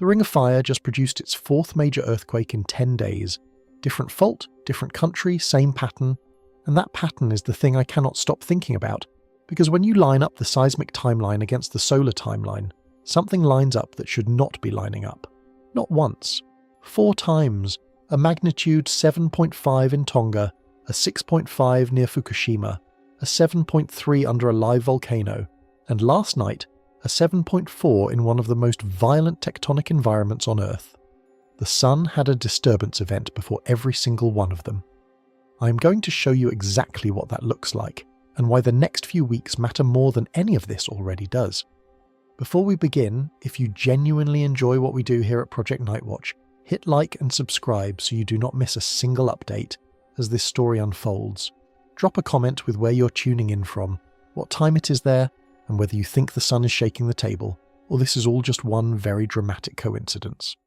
The Ring of Fire just produced its fourth major earthquake in 10 days. Different fault, different country, same pattern. And that pattern is the thing I cannot stop thinking about, because when you line up the seismic timeline against the solar timeline, something lines up that should not be lining up. Not once. 4 times. A magnitude 7.5 in Tonga, a 6.5 near Fukushima, a 7.3 under a live volcano, and last night, a 7.4 in one of the most violent tectonic environments on Earth. The Sun had a disturbance event before every single one of them. I am going to show you exactly what that looks like, and why the next few weeks matter more than any of this already does. Before we begin, if you genuinely enjoy what we do here at Project Nightwatch, hit like and subscribe so you do not miss a single update as this story unfolds. Drop a comment with where you're tuning in from, what time it is there, and whether you think the sun is shaking the table, or this is all just one very dramatic coincidence.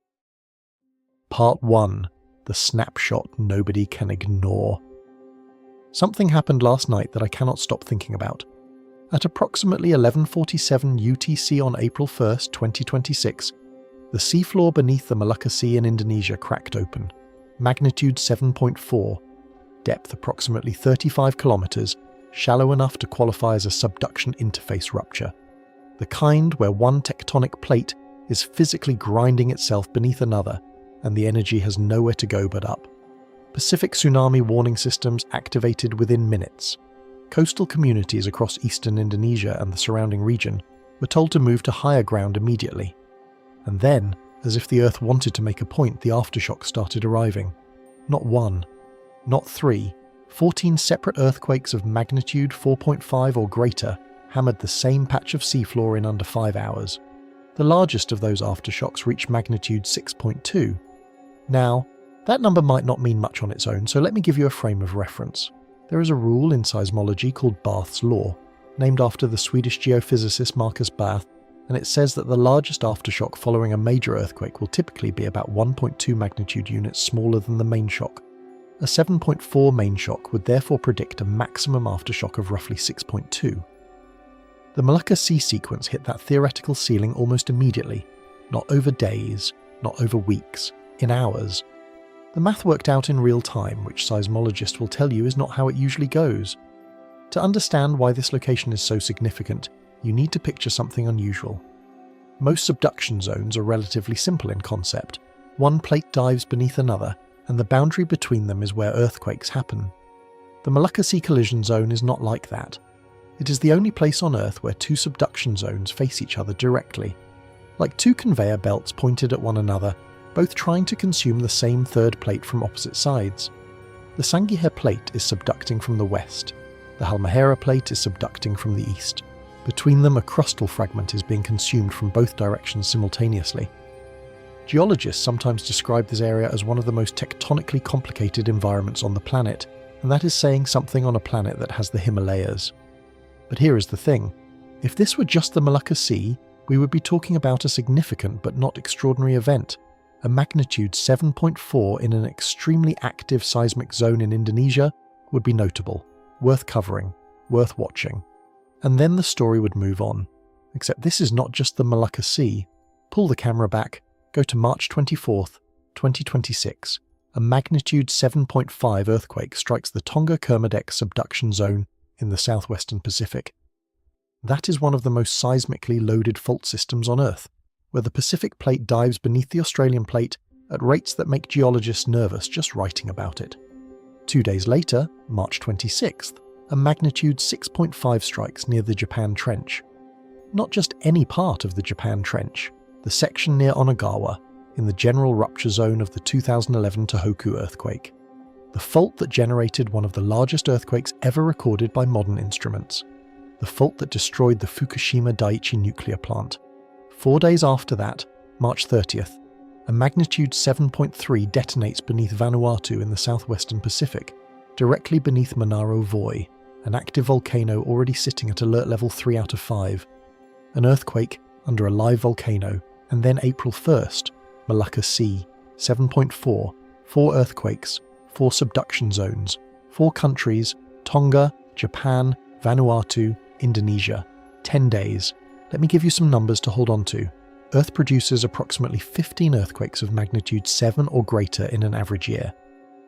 Part 1. The snapshot nobody can ignore. Something happened last night that I cannot stop thinking about. At approximately 11:47 UTC on April 1st, 2026, the seafloor beneath the Molucca Sea in Indonesia cracked open. Magnitude 7.4, depth approximately 35 kilometers, shallow enough to qualify as a subduction interface rupture. The kind where one tectonic plate is physically grinding itself beneath another, and the energy has nowhere to go but up. Pacific tsunami warning systems activated within minutes. Coastal communities across eastern Indonesia and the surrounding region were told to move to higher ground immediately. And then, as if the Earth wanted to make a point, the aftershocks started arriving. Not 1, not 3, 14 separate earthquakes of magnitude 4.5 or greater hammered the same patch of seafloor in under 5 hours. The largest of those aftershocks reached magnitude 6.2. Now, that number might not mean much on its own, so let me give you a frame of reference. There is a rule in seismology called Bath's Law, named after the Swedish geophysicist Marcus Bath, and it says that the largest aftershock following a major earthquake will typically be about 1.2 magnitude units smaller than the main shock. A 7.4 main shock would therefore predict a maximum aftershock of roughly 6.2. The Molucca Sea sequence hit that theoretical ceiling almost immediately, not over days, not over weeks, in hours. The math worked out in real time, which seismologists will tell you is not how it usually goes. To understand why this location is so significant, you need to picture something unusual. Most subduction zones are relatively simple in concept. One plate dives beneath another, and the boundary between them is where earthquakes happen. The Molucca Sea collision zone is not like that. It is the only place on Earth where 2 subduction zones face each other directly. Like 2 conveyor belts pointed at one another, both trying to consume the same third plate from opposite sides. The Sangihe plate is subducting from the west. The Halmahera plate is subducting from the east. Between them, a crustal fragment is being consumed from both directions simultaneously. Geologists sometimes describe this area as one of the most tectonically complicated environments on the planet, and that is saying something on a planet that has the Himalayas. But here is the thing. If this were just the Molucca Sea, we would be talking about a significant but not extraordinary event. A magnitude 7.4 in an extremely active seismic zone in Indonesia would be notable, worth covering, worth watching. And then the story would move on. Except this is not just the Molucca Sea. Pull the camera back, go to March 24th, 2026. A magnitude 7.5 earthquake strikes the Tonga-Kermadec subduction zone in the southwestern Pacific. That is one of the most seismically loaded fault systems on Earth, where the Pacific plate dives beneath the Australian plate at rates that make geologists nervous just writing about it. 2 days later, March 26th, a magnitude 6.5 strikes near the Japan Trench. Not just any part of the Japan Trench, the section near Onagawa, in the general rupture zone of the 2011 Tohoku earthquake. The fault that generated one of the largest earthquakes ever recorded by modern instruments. The fault that destroyed the Fukushima Daiichi nuclear plant. 4 days after that, March 30th, a magnitude 7.3 detonates beneath Vanuatu in the southwestern Pacific, directly beneath Manaro Voi, an active volcano already sitting at alert level 3 out of 5. An earthquake under a live volcano, and then April 1st, Molucca Sea, 7.4, 4 earthquakes, 4 subduction zones, 4 countries, Tonga, Japan, Vanuatu, Indonesia, 10 days. Let me give you some numbers to hold on to. Earth produces approximately 15 earthquakes of magnitude 7 or greater in an average year.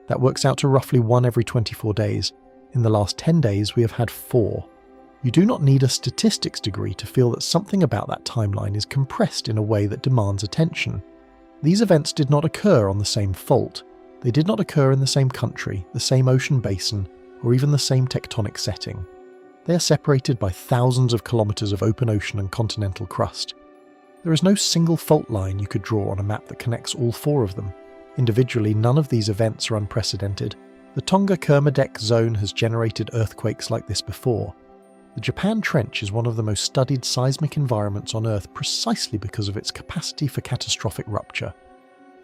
That works out to roughly 1 every 24 days. In the last 10 days, we have had 4. You do not need a statistics degree to feel that something about that timeline is compressed in a way that demands attention. These events did not occur on the same fault. They did not occur in the same country, the same ocean basin, or even the same tectonic setting. They are separated by thousands of kilometers of open ocean and continental crust. There is no single fault line you could draw on a map that connects all 4 of them. Individually, none of these events are unprecedented. The Tonga-Kermadec zone has generated earthquakes like this before. The Japan Trench is one of the most studied seismic environments on Earth precisely because of its capacity for catastrophic rupture.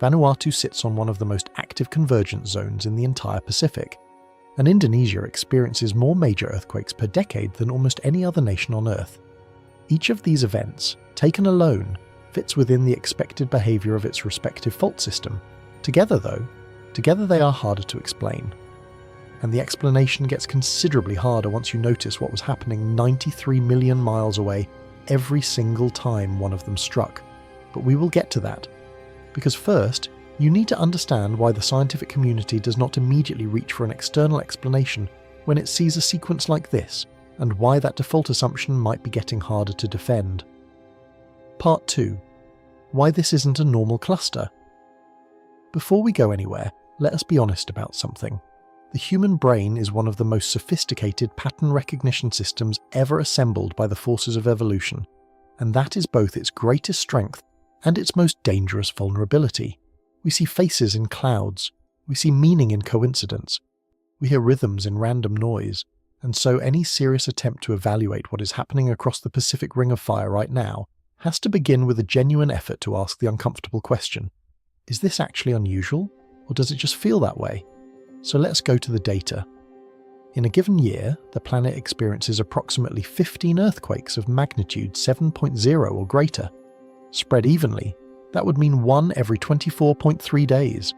Vanuatu sits on one of the most active convergence zones in the entire Pacific, and Indonesia experiences more major earthquakes per decade than almost any other nation on Earth. Each of these events, taken alone, fits within the expected behaviour of its respective fault system. Together they are harder to explain. And the explanation gets considerably harder once you notice what was happening 93 million miles away every single time one of them struck. But we will get to that. Because first, you need to understand why the scientific community does not immediately reach for an external explanation when it sees a sequence like this, and why that default assumption might be getting harder to defend. Part 2. Why this isn't a normal cluster. Before we go anywhere, let us be honest about something. The human brain is one of the most sophisticated pattern recognition systems ever assembled by the forces of evolution, and that is both its greatest strength and its most dangerous vulnerability. We see faces in clouds, we see meaning in coincidence, we hear rhythms in random noise, and so any serious attempt to evaluate what is happening across the Pacific Ring of Fire right now has to begin with a genuine effort to ask the uncomfortable question: is this actually unusual, or does it just feel that way? So let's go to the data. In a given year, the planet experiences approximately 15 earthquakes of magnitude 7.0 or greater. Spread evenly, that would mean 1 every 24.3 days.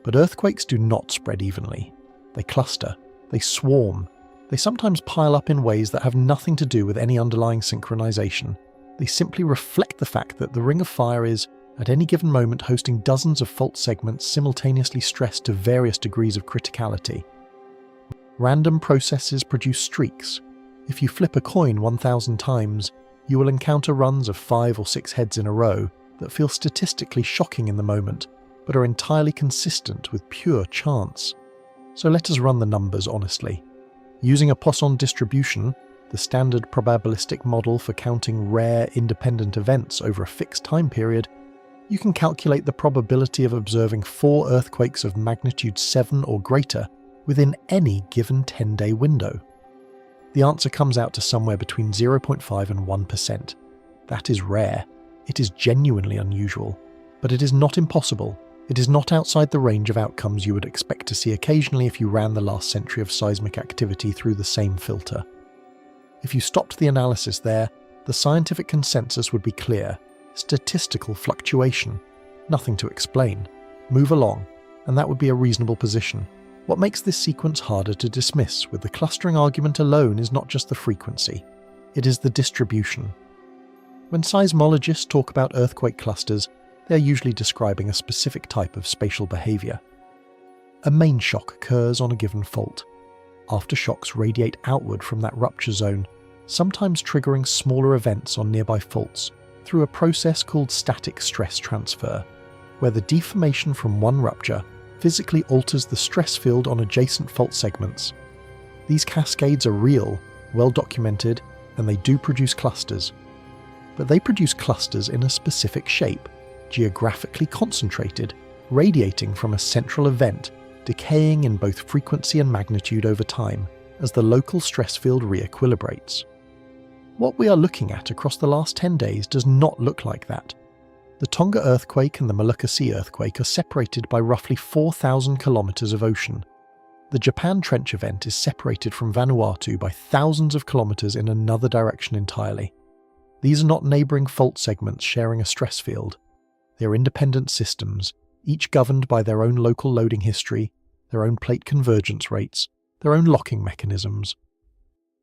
But earthquakes do not spread evenly. They cluster, they swarm, they sometimes pile up in ways that have nothing to do with any underlying synchronization. They simply reflect the fact that the Ring of Fire is, at any given moment, hosting dozens of fault segments simultaneously stressed to various degrees of criticality. Random processes produce streaks. If you flip a coin 1,000 times, you will encounter runs of 5 or 6 heads in a row that feel statistically shocking in the moment, but are entirely consistent with pure chance. So let us run the numbers honestly. Using a Poisson distribution, the standard probabilistic model for counting rare, independent events over a fixed time period, you can calculate the probability of observing 4 earthquakes of magnitude 7 or greater within any given 10-day window. The answer comes out to somewhere between 0.5 and 1%. That is rare. It is genuinely unusual. But it is not impossible. It is not outside the range of outcomes you would expect to see occasionally if you ran the last century of seismic activity through the same filter. If you stopped the analysis there, the scientific consensus would be clear. Statistical fluctuation. Nothing to explain. Move along, and that would be a reasonable position. What makes this sequence harder to dismiss with the clustering argument alone is not just the frequency. It is the distribution. When seismologists talk about earthquake clusters, they are usually describing a specific type of spatial behavior. A main shock occurs on a given fault. Aftershocks radiate outward from that rupture zone, sometimes triggering smaller events on nearby faults, through a process called static stress transfer, where the deformation from one rupture physically alters the stress field on adjacent fault segments. These cascades are real, well documented, and they do produce clusters. But they produce clusters in a specific shape, geographically concentrated, radiating from a central event, decaying in both frequency and magnitude over time, as the local stress field re-equilibrates. What we are looking at across the last 10 days does not look like that. The Tonga earthquake and the Molucca Sea earthquake are separated by roughly 4,000 kilometers of ocean. The Japan Trench event is separated from Vanuatu by thousands of kilometers in another direction entirely. These are not neighboring fault segments sharing a stress field. They are independent systems, each governed by their own local loading history, their own plate convergence rates, their own locking mechanisms.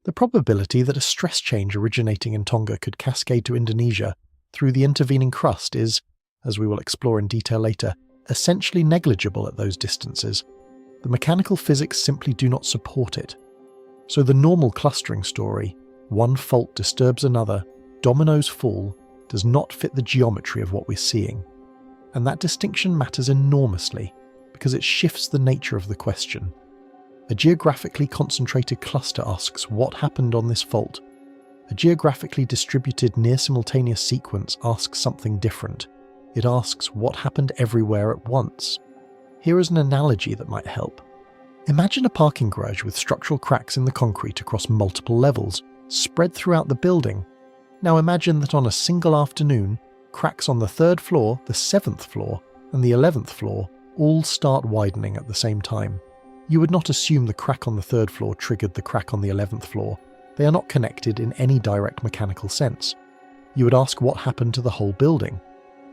The probability that a stress change originating in Tonga could cascade to Indonesia through the intervening crust is, as we will explore in detail later, essentially negligible at those distances. The mechanical physics simply do not support it. So the normal clustering story, one fault disturbs another, dominoes fall, does not fit the geometry of what we're seeing. And that distinction matters enormously, because it shifts the nature of the question. A geographically concentrated cluster asks what happened on this fault. A geographically distributed near-simultaneous sequence asks something different. It asks what happened everywhere at once. Here is an analogy that might help. Imagine a parking garage with structural cracks in the concrete across multiple levels, spread throughout the building. Now imagine that on a single afternoon, cracks on the 3rd floor, the 7th floor, and the 11th floor all start widening at the same time. You would not assume the crack on the 3rd floor triggered the crack on the 11th floor. They are not connected in any direct mechanical sense. You would ask what happened to the whole building.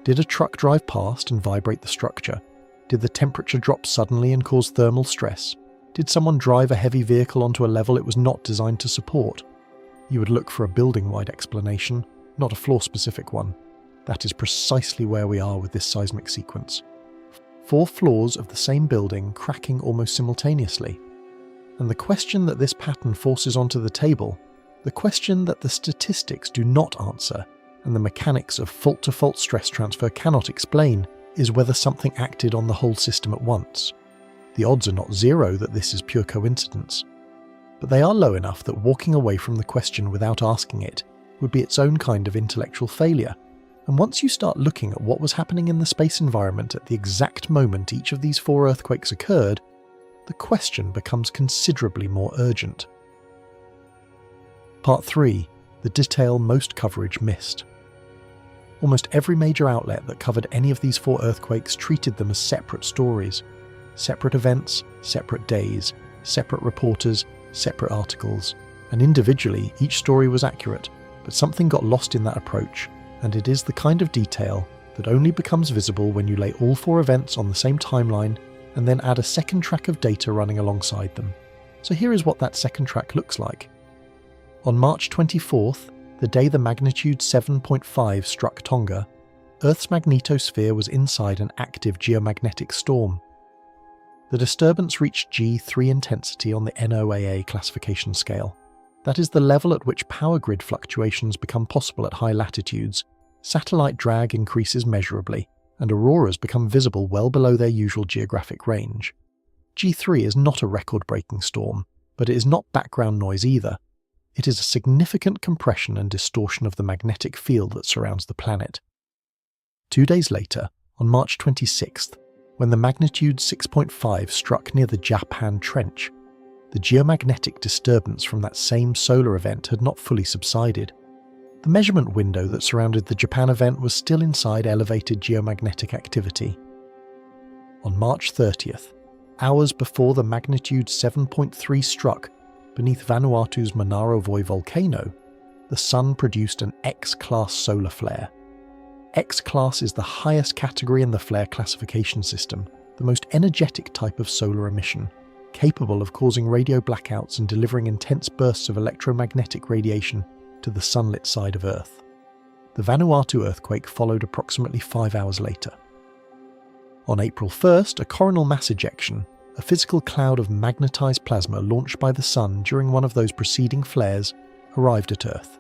Did a truck drive past and vibrate the structure? Did the temperature drop suddenly and cause thermal stress? Did someone drive a heavy vehicle onto a level it was not designed to support? You would look for a building-wide explanation, not a floor-specific one. That is precisely where we are with this seismic sequence. 4 floors of the same building cracking almost simultaneously. And the question that this pattern forces onto the table, the question that the statistics do not answer, and the mechanics of fault-to-fault stress transfer cannot explain, is whether something acted on the whole system at once. The odds are not zero that this is pure coincidence, but they are low enough that walking away from the question without asking it would be its own kind of intellectual failure. And once you start looking at what was happening in the space environment at the exact moment each of these 4 earthquakes occurred, the question becomes considerably more urgent. Part 3. The detail most coverage missed. Almost every major outlet that covered any of these 4 earthquakes treated them as separate stories. Separate events, separate days, separate reporters, separate articles. And individually, each story was accurate, but something got lost in that approach, and it is the kind of detail that only becomes visible when you lay all 4 events on the same timeline and then add a second track of data running alongside them. So here is what that second track looks like. On March 24th, the day the magnitude 7.5 struck Tonga, Earth's magnetosphere was inside an active geomagnetic storm. The disturbance reached G3 intensity on the NOAA classification scale. That is the level at which power grid fluctuations become possible at high latitudes. Satellite drag increases measurably, and auroras become visible well below their usual geographic range. G3 is not a record-breaking storm, but it is not background noise either. It is a significant compression and distortion of the magnetic field that surrounds the planet. 2 days later, on March 26th, when the magnitude 6.5 struck near the Japan Trench, the geomagnetic disturbance from that same solar event had not fully subsided. The measurement window that surrounded the Japan event was still inside elevated geomagnetic activity. On March 30th, hours before the magnitude 7.3 struck beneath Vanuatu's Manaro Voi volcano, the Sun produced an X-class solar flare. X-class is the highest category in the flare classification system, the most energetic type of solar emission, capable of causing radio blackouts and delivering intense bursts of electromagnetic radiation to the sunlit side of Earth. The Vanuatu earthquake followed approximately 5 hours later. On April 1st, a coronal mass ejection, a physical cloud of magnetized plasma launched by the Sun during one of those preceding flares, arrived at Earth.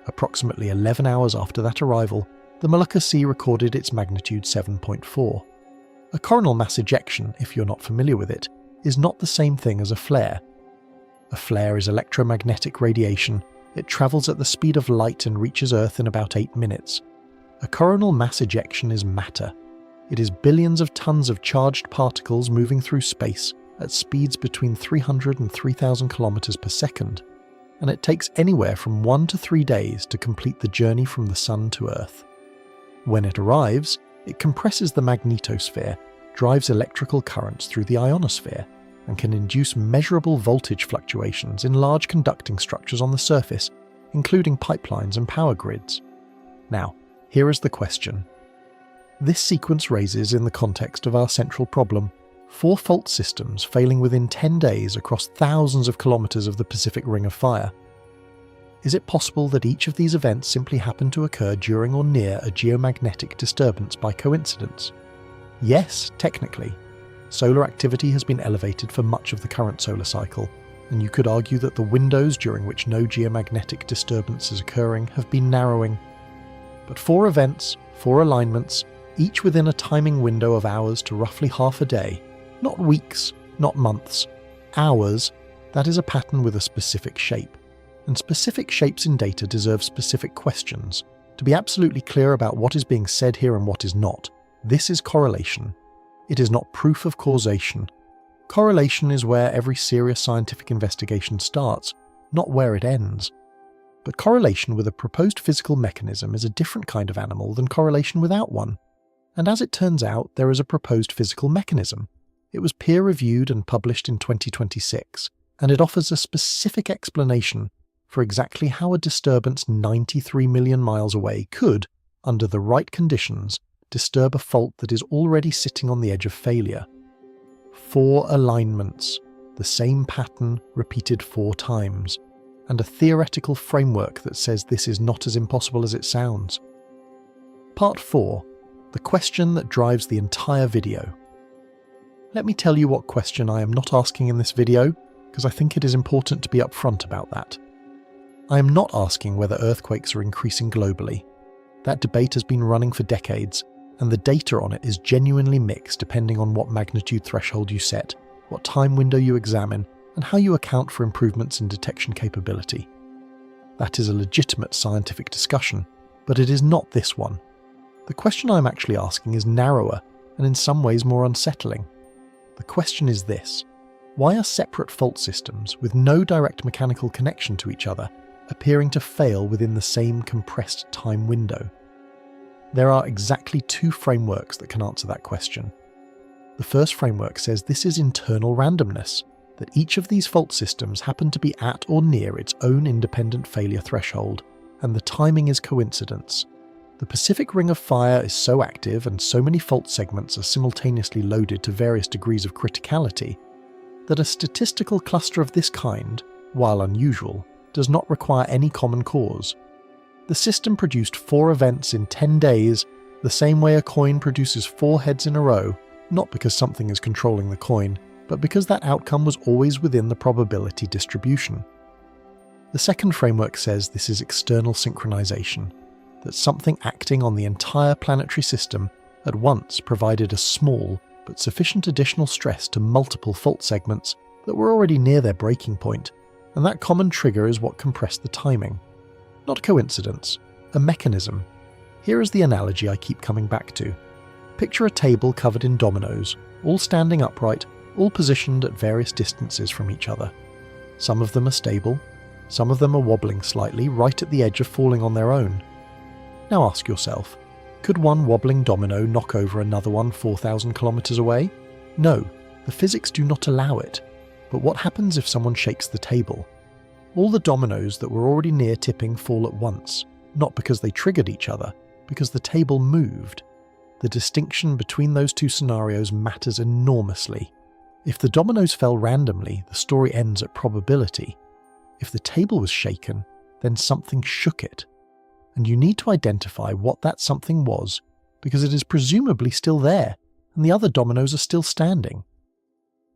Approximately 11 hours after that arrival, the Molucca Sea recorded its magnitude 7.4. A coronal mass ejection, if you're not familiar with it, is not the same thing as a flare. A flare is electromagnetic radiation. It travels at the speed of light and reaches Earth in about 8 minutes. A coronal mass ejection is matter. It is billions of tons of charged particles moving through space at speeds between 300 and 3,000 kilometers per second, and it takes anywhere from 1 to 3 days to complete the journey from the Sun to Earth. When it arrives, it compresses the magnetosphere, drives electrical currents through the ionosphere, and can induce measurable voltage fluctuations in large conducting structures on the surface, including pipelines and power grids. Now, here is the question. This sequence raises in the context of our central problem 4 fault systems failing within 10 days across thousands of kilometers of the Pacific Ring of Fire. Is it possible that each of these events simply happened to occur during or near a geomagnetic disturbance by coincidence? Yes, technically. Solar activity has been elevated for much of the current solar cycle, and you could argue that the windows during which no geomagnetic disturbance is occurring have been narrowing. But 4 events, 4 alignments, each within a timing window of hours to roughly half a day, not weeks, not months, hours, that is a pattern with a specific shape. And specific shapes in data deserve specific questions. To be absolutely clear about what is being said here and what is not, this is correlation. It is not proof of causation. Correlation is where every serious scientific investigation starts, not where it ends. But correlation with a proposed physical mechanism is a different kind of animal than correlation without one. And as it turns out, there is a proposed physical mechanism. It was peer-reviewed and published in 2026, and it offers a specific explanation for exactly how a disturbance 93 million miles away could, under the right conditions, disturb a fault that is already sitting on the edge of failure. 4 alignments, the same pattern repeated 4 times, and a theoretical framework that says this is not as impossible as it sounds. Part 4. The question that drives the entire video. Let me tell you what question I am not asking in this video, because I think it is important to be upfront about that. I am not asking whether earthquakes are increasing globally. That debate has been running for decades, and the data on it is genuinely mixed depending on what magnitude threshold you set, what time window you examine, and how you account for improvements in detection capability. That is a legitimate scientific discussion, but it is not this one. The question I am actually asking is narrower, and in some ways more unsettling. The question is this: why are separate fault systems with no direct mechanical connection to each other appearing to fail within the same compressed time window? There are exactly 2 frameworks that can answer that question. The first framework says this is internal randomness, that each of these fault systems happen to be at or near its own independent failure threshold, and the timing is coincidence. The Pacific Ring of Fire is so active and so many fault segments are simultaneously loaded to various degrees of criticality that a statistical cluster of this kind, while unusual, does not require any common cause. The system produced 4 events in 10 days, the same way a coin produces 4 heads in a row, not because something is controlling the coin, but because that outcome was always within the probability distribution. The second framework says this is external synchronization, that something acting on the entire planetary system at once provided a small but sufficient additional stress to multiple fault segments that were already near their breaking point, and that common trigger is what compressed the timing. Not coincidence, a mechanism. Here is the analogy I keep coming back to. Picture a table covered in dominoes, all standing upright, all positioned at various distances from each other. Some of them are stable, some of them are wobbling slightly right at the edge of falling on their own. Now ask yourself, could one wobbling domino knock over another one 4,000 kilometers away? No, the physics do not allow it. But what happens if someone shakes the table? All the dominoes that were already near tipping fall at once, not because they triggered each other, because the table moved. The distinction between those 2 scenarios matters enormously. If the dominoes fell randomly, the story ends at probability. If the table was shaken, then something shook it. And you need to identify what that something was, because it is presumably still there, and the other dominoes are still standing.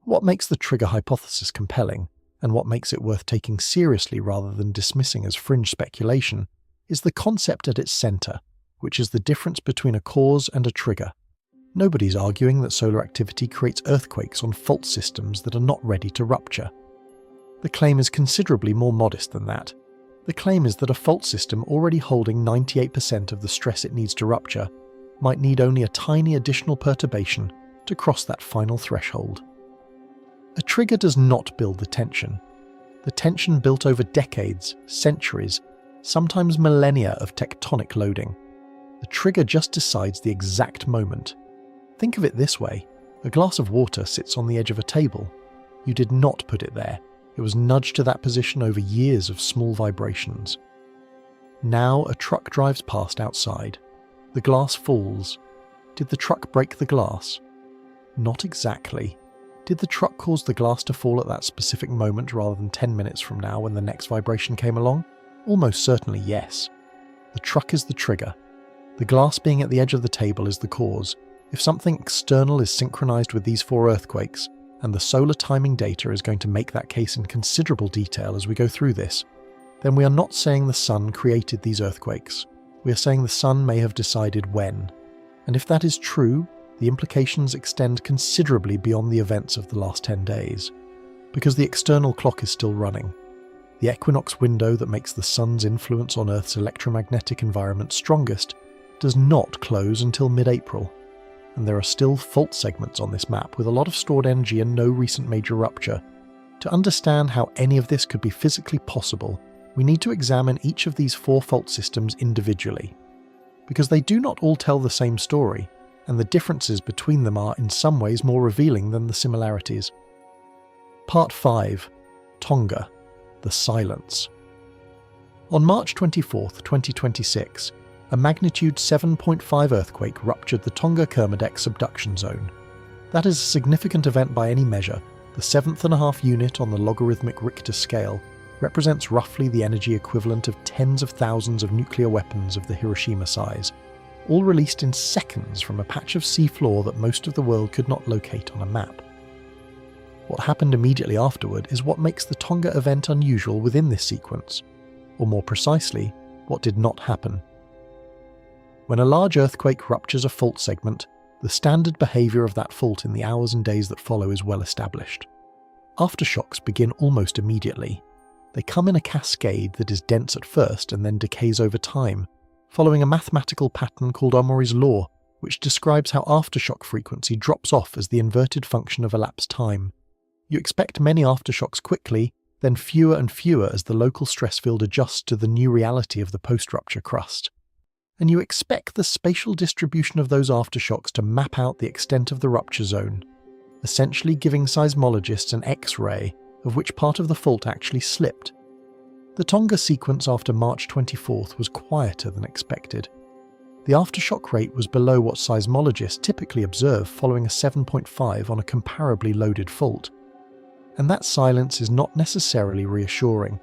What makes the trigger hypothesis compelling, and what makes it worth taking seriously rather than dismissing as fringe speculation, is the concept at its centre, which is the difference between a cause and a trigger. Nobody's arguing that solar activity creates earthquakes on fault systems that are not ready to rupture. The claim is considerably more modest than that. The claim is that a fault system already holding 98% of the stress it needs to rupture might need only a tiny additional perturbation to cross that final threshold. A trigger does not build the tension. The tension built over decades, centuries, sometimes millennia of tectonic loading. The trigger just decides the exact moment. Think of it this way: a glass of water sits on the edge of a table. You did not put it there. It was nudged to that position over years of small vibrations. Now a truck drives past outside. The glass falls. Did the truck break the glass? Not exactly. Did the truck cause the glass to fall at that specific moment rather than 10 minutes from now when the next vibration came along? Almost certainly yes. The truck is the trigger. The glass being at the edge of the table is the cause. If something external is synchronized with these 4 earthquakes, and the solar timing data is going to make that case in considerable detail as we go through this, then we are not saying the sun created these earthquakes. We are saying the sun may have decided when. And if that is true, the implications extend considerably beyond the events of the last 10 days. Because the external clock is still running. The equinox window that makes the sun's influence on Earth's electromagnetic environment strongest does not close until mid-April. And there are still fault segments on this map with a lot of stored energy and no recent major rupture. To understand how any of this could be physically possible, we need to examine each of these 4 fault systems individually. Because they do not all tell the same story, and the differences between them are in some ways more revealing than the similarities. Part 5. Tonga. The Silence. On March 24, 2026, a magnitude 7.5 earthquake ruptured the Tonga-Kermadec subduction zone. That is a significant event by any measure. The 7.5 unit on the logarithmic Richter scale represents roughly the energy equivalent of tens of thousands of nuclear weapons of the Hiroshima size, all released in seconds from a patch of seafloor that most of the world could not locate on a map. What happened immediately afterward is what makes the Tonga event unusual within this sequence, or more precisely, what did not happen. When a large earthquake ruptures a fault segment, the standard behaviour of that fault in the hours and days that follow is well established. Aftershocks begin almost immediately. They come in a cascade that is dense at first and then decays over time, following a mathematical pattern called Omori's law, which describes how aftershock frequency drops off as the inverted function of elapsed time. You expect many aftershocks quickly, then fewer and fewer as the local stress field adjusts to the new reality of the post-rupture crust. And you expect the spatial distribution of those aftershocks to map out the extent of the rupture zone, essentially giving seismologists an X-ray of which part of the fault actually slipped. The Tonga sequence after March 24th was quieter than expected. The aftershock rate was below what seismologists typically observe following a 7.5 on a comparably loaded fault. And that silence is not necessarily reassuring.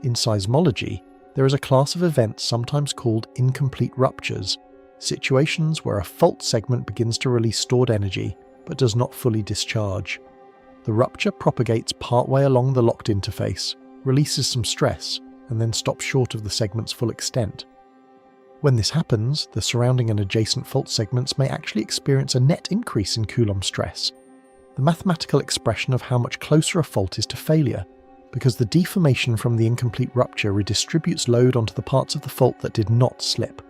In seismology, there is a class of events sometimes called incomplete ruptures, situations where a fault segment begins to release stored energy but does not fully discharge. The rupture propagates partway along the locked interface, releases some stress, and then stops short of the segment's full extent. When this happens, the surrounding and adjacent fault segments may actually experience a net increase in Coulomb stress, the mathematical expression of how much closer a fault is to failure, because the deformation from the incomplete rupture redistributes load onto the parts of the fault that did not slip.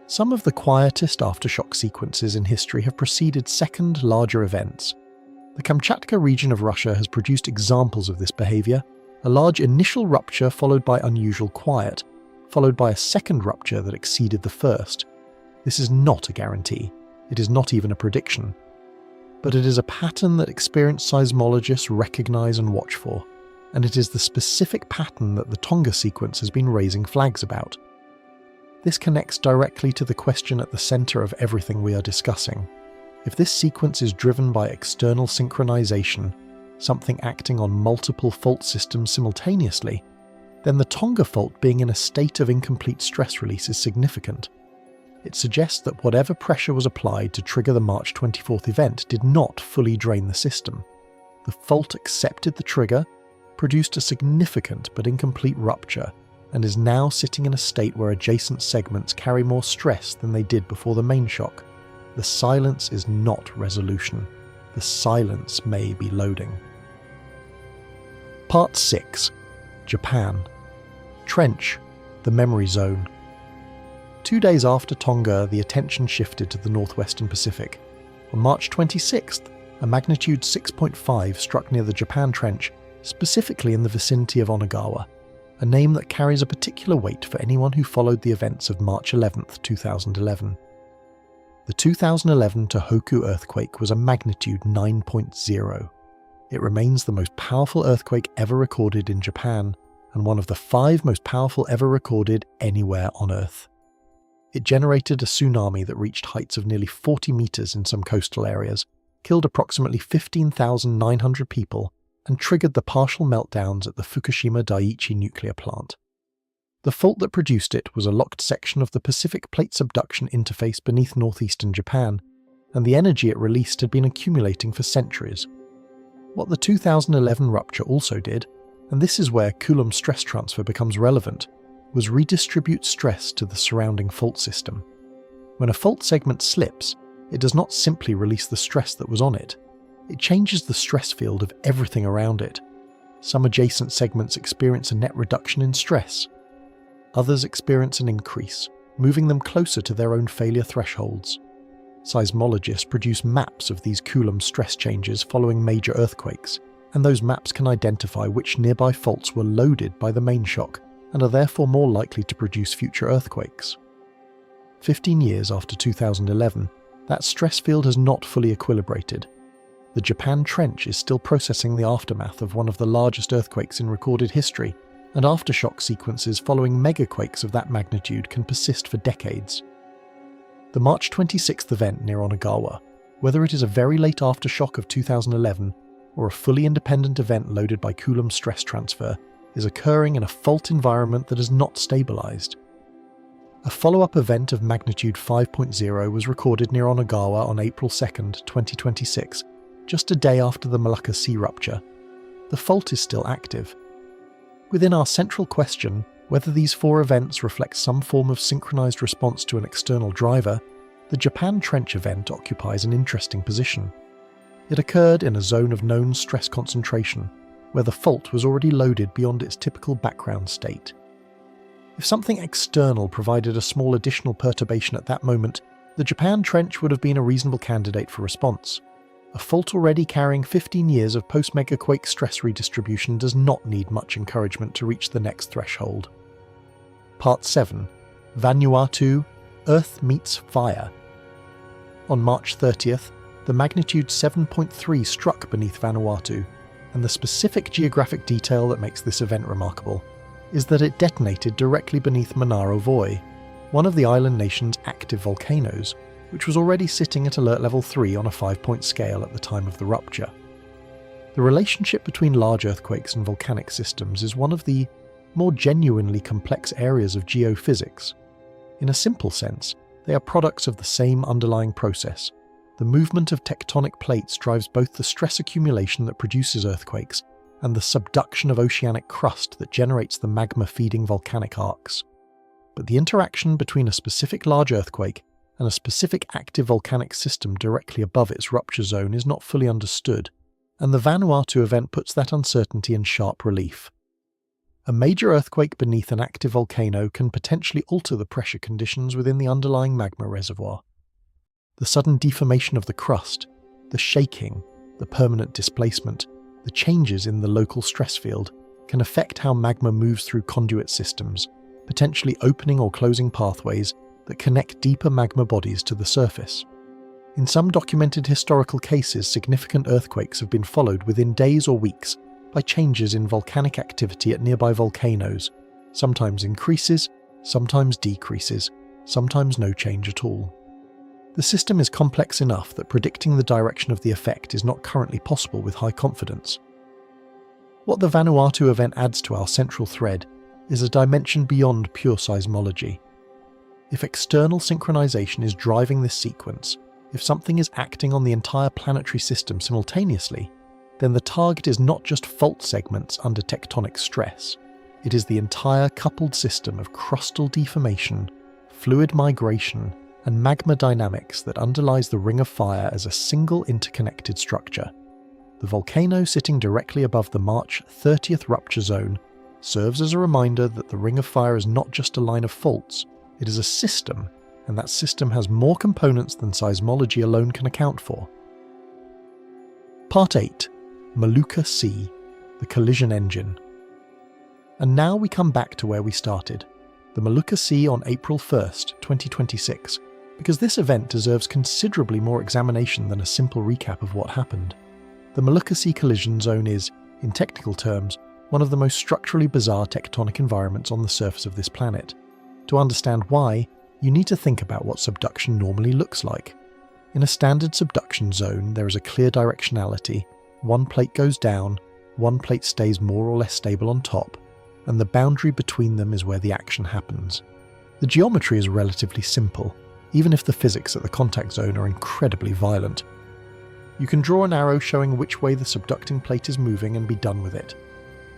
Some of the quietest aftershock sequences in history have preceded second, larger events. The Kamchatka region of Russia has produced examples of this behaviour, a large initial rupture followed by unusual quiet, followed by a second rupture that exceeded the first. This is not a guarantee, it is not even a prediction. But it is a pattern that experienced seismologists recognise and watch for, and it is the specific pattern that the Tonga sequence has been raising flags about. This connects directly to the question at the centre of everything we are discussing. If this sequence is driven by external synchronization, something acting on multiple fault systems simultaneously, then the Tonga fault being in a state of incomplete stress release is significant. It suggests that whatever pressure was applied to trigger the March 24th event did not fully drain the system. The fault accepted the trigger, produced a significant but incomplete rupture, and is now sitting in a state where adjacent segments carry more stress than they did before the main shock. The silence is not resolution. The silence may be loading. Part 6. Japan. Trench. The memory zone. 2 days after Tonga, the attention shifted to the northwestern Pacific. On March 26th, a magnitude 6.5 struck near the Japan Trench, specifically in the vicinity of Onagawa, a name that carries a particular weight for anyone who followed the events of March 11th, 2011. The 2011 Tohoku earthquake was a magnitude 9.0. It remains the most powerful earthquake ever recorded in Japan, and one of the 5 most powerful ever recorded anywhere on Earth. It generated a tsunami that reached heights of nearly 40 meters in some coastal areas, killed approximately 15,900 people, and triggered the partial meltdowns at the Fukushima Daiichi nuclear plant. The fault that produced it was a locked section of the Pacific Plate Subduction Interface beneath northeastern Japan, and the energy it released had been accumulating for centuries. What the 2011 rupture also did, and this is where Coulomb stress transfer becomes relevant, was redistribute stress to the surrounding fault system. When a fault segment slips, it does not simply release the stress that was on it. It changes the stress field of everything around it. Some adjacent segments experience a net reduction in stress. Others experience an increase, moving them closer to their own failure thresholds. Seismologists produce maps of these Coulomb stress changes following major earthquakes, and those maps can identify which nearby faults were loaded by the main shock and are therefore more likely to produce future earthquakes. 15 years after 2011, that stress field has not fully equilibrated. The Japan Trench is still processing the aftermath of one of the largest earthquakes in recorded history, and aftershock sequences following megaquakes of that magnitude can persist for decades. The March 26th event near Onagawa, whether it is a very late aftershock of 2011 or a fully independent event loaded by Coulomb stress transfer, is occurring in a fault environment that has not stabilized. A follow-up event of magnitude 5.0 was recorded near Onagawa on April 2, 2026, just a day after the Molucca Sea rupture. The fault is still active. Within our central question, whether these four events reflect some form of synchronized response to an external driver, the Japan Trench event occupies an interesting position. It occurred in a zone of known stress concentration, where the fault was already loaded beyond its typical background state. If something external provided a small additional perturbation at that moment, the Japan Trench would have been a reasonable candidate for response. A fault already carrying 15 years of post-megaquake stress redistribution does not need much encouragement to reach the next threshold. Part 7. Vanuatu, Earth Meets Fire. On March 30th, the magnitude 7.3 struck beneath Vanuatu, and the specific geographic detail that makes this event remarkable is that it detonated directly beneath Manaro Voi, one of the island nation's active volcanoes, which was already sitting at alert level 3 on a 5-point scale at the time of the rupture. The relationship between large earthquakes and volcanic systems is one of the more genuinely complex areas of geophysics. In a simple sense, they are products of the same underlying process. The movement of tectonic plates drives both the stress accumulation that produces earthquakes and the subduction of oceanic crust that generates the magma-feeding volcanic arcs. But the interaction between a specific large earthquake and a specific active volcanic system directly above its rupture zone is not fully understood, and the Vanuatu event puts that uncertainty in sharp relief. A major earthquake beneath an active volcano can potentially alter the pressure conditions within the underlying magma reservoir. The sudden deformation of the crust, the shaking, the permanent displacement, the changes in the local stress field can affect how magma moves through conduit systems, potentially opening or closing pathways that connect deeper magma bodies to the surface. In some documented historical cases, significant earthquakes have been followed within days or weeks by changes in volcanic activity at nearby volcanoes, sometimes increases, sometimes decreases, sometimes no change at all. The system is complex enough that predicting the direction of the effect is not currently possible with high confidence. What the Vanuatu event adds to our central thread is a dimension beyond pure seismology. If external synchronization is driving this sequence, if something is acting on the entire planetary system simultaneously, then the target is not just fault segments under tectonic stress. It is the entire coupled system of crustal deformation, fluid migration, and magma dynamics that underlies the Ring of Fire as a single interconnected structure. The volcano sitting directly above the March 30th rupture zone serves as a reminder that the Ring of Fire is not just a line of faults, it is a system, and that system has more components than seismology alone can account for. Part 8. Molucca Sea, the collision engine. And now we come back to where we started, the Molucca Sea on April 1st, 2026, because this event deserves considerably more examination than a simple recap of what happened. The Molucca Sea collision zone is, in technical terms, one of the most structurally bizarre tectonic environments on the surface of this planet. To understand why, you need to think about what subduction normally looks like. In a standard subduction zone, there is a clear directionality. One plate goes down, one plate stays more or less stable on top, and the boundary between them is where the action happens. The geometry is relatively simple, even if the physics at the contact zone are incredibly violent. You can draw an arrow showing which way the subducting plate is moving and be done with it.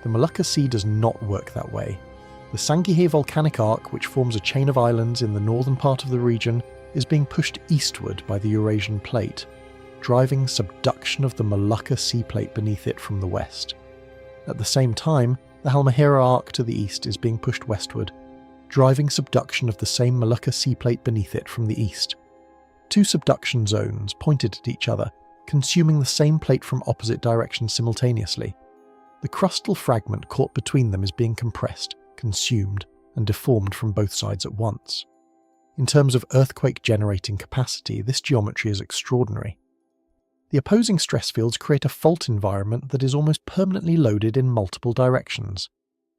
The Molucca Sea does not work that way. The Sangihe volcanic arc, which forms a chain of islands in the northern part of the region, is being pushed eastward by the Eurasian plate, driving subduction of the Molucca Sea plate beneath it from the west. At the same time, the Halmahera arc to the east is being pushed westward, driving subduction of the same Molucca Sea plate beneath it from the east. Two subduction zones pointed at each other, consuming the same plate from opposite directions simultaneously. The crustal fragment caught between them is being compressed, consumed, and deformed from both sides at once. In terms of earthquake-generating capacity, this geometry is extraordinary. The opposing stress fields create a fault environment that is almost permanently loaded in multiple directions.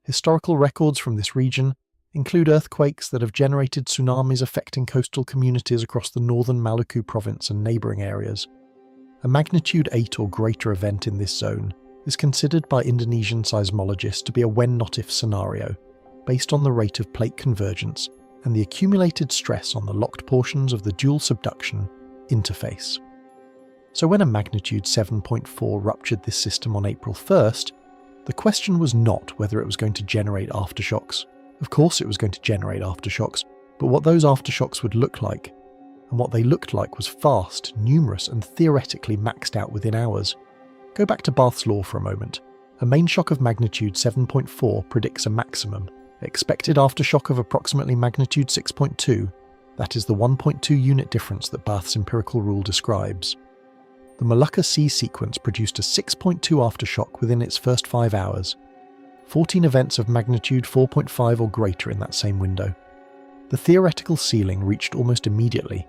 Historical records from this region include earthquakes that have generated tsunamis affecting coastal communities across the northern Maluku province and neighbouring areas. A magnitude 8 or greater event in this zone is considered by Indonesian seismologists to be a when-not-if scenario, based on the rate of plate convergence and the accumulated stress on the locked portions of the dual subduction interface. So when a magnitude 7.4 ruptured this system on April 1st, the question was not whether it was going to generate aftershocks. Of course it was going to generate aftershocks, but what those aftershocks would look like. And what they looked like was fast, numerous, and theoretically maxed out within hours. Go back to Barth's law for a moment. A main shock of magnitude 7.4 predicts a maximum, expected aftershock of approximately magnitude 6.2. That is the 1.2 unit difference that Barth's empirical rule describes. The Molucca Sea sequence produced a 6.2 aftershock within its first 5 hours. 14 events of magnitude 4.5 or greater in that same window. The theoretical ceiling reached almost immediately.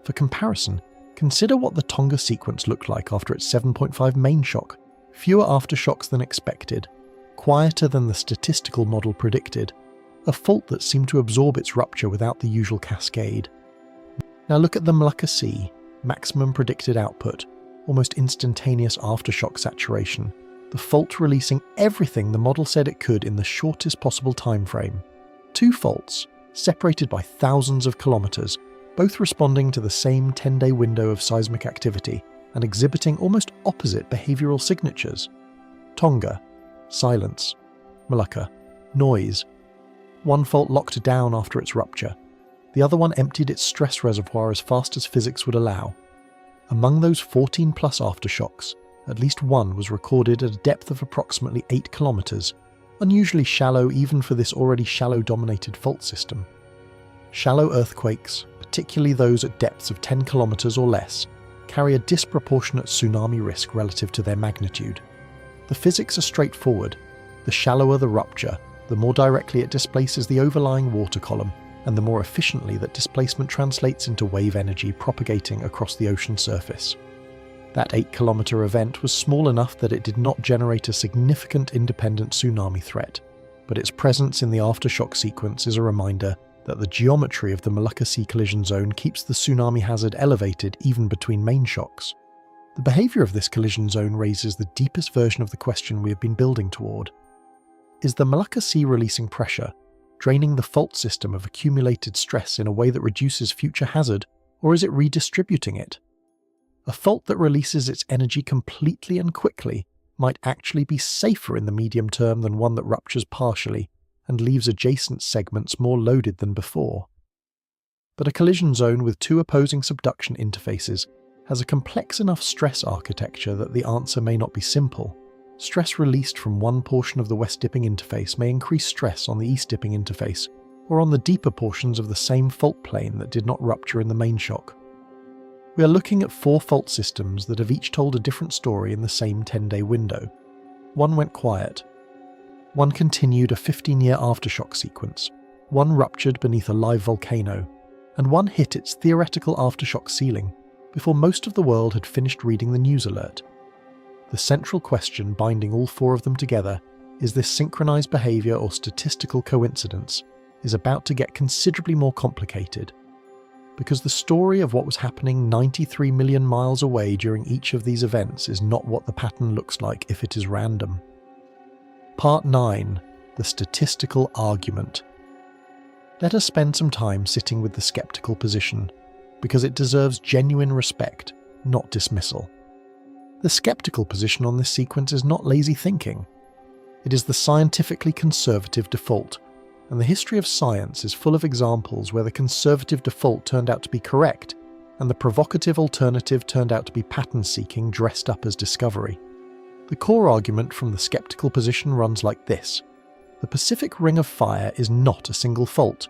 For comparison, consider what the Tonga sequence looked like after its 7.5 main shock. Fewer aftershocks than expected, quieter than the statistical model predicted, a fault that seemed to absorb its rupture without the usual cascade. Now look at the Molucca Sea, maximum predicted output, almost instantaneous aftershock saturation, the fault releasing everything the model said it could in the shortest possible time frame. Two faults, separated by thousands of kilometers, both responding to the same 10-day window of seismic activity and exhibiting almost opposite behavioral signatures. Tonga, silence. Molucca, noise. One fault locked down after its rupture. The other one emptied its stress reservoir as fast as physics would allow. Among those 14 plus aftershocks, at least one was recorded at a depth of approximately 8 kilometers, unusually shallow even for this already shallow-dominated fault system. Shallow earthquakes, particularly those at depths of 10 kilometers or less, carry a disproportionate tsunami risk relative to their magnitude. The physics are straightforward. The shallower the rupture, the more directly it displaces the overlying water column, and the more efficiently that displacement translates into wave energy propagating across the ocean surface. That 8-kilometer event was small enough that it did not generate a significant independent tsunami threat, but its presence in the aftershock sequence is a reminder that the geometry of the Molucca Sea collision zone keeps the tsunami hazard elevated even between main shocks. The behaviour of this collision zone raises the deepest version of the question we have been building toward. Is the Molucca Sea releasing pressure, draining the fault system of accumulated stress in a way that reduces future hazard, or is it redistributing it? A fault that releases its energy completely and quickly might actually be safer in the medium term than one that ruptures partially and leaves adjacent segments more loaded than before. But a collision zone with two opposing subduction interfaces has a complex enough stress architecture that the answer may not be simple. Stress released from one portion of the west-dipping interface may increase stress on the east-dipping interface, or on the deeper portions of the same fault plane that did not rupture in the main shock. We are looking at 4 fault systems that have each told a different story in the same 10-day window. One went quiet. One continued a 15-year aftershock sequence. One ruptured beneath a live volcano. And one hit its theoretical aftershock ceiling before most of the world had finished reading the news alert. The central question binding all 4 of them together is this synchronized behavior or statistical coincidence is about to get considerably more complicated, because the story of what was happening 93 million miles away during each of these events is not what the pattern looks like if it is random. Part 9. the statistical argument. Let us spend some time sitting with the skeptical position, because it deserves genuine respect, not dismissal. The skeptical position on this sequence is not lazy thinking. It is the scientifically conservative default, and the history of science is full of examples where the conservative default turned out to be correct, and the provocative alternative turned out to be pattern-seeking dressed up as discovery. The core argument from the skeptical position runs like this. The Pacific Ring of Fire is not a single fault.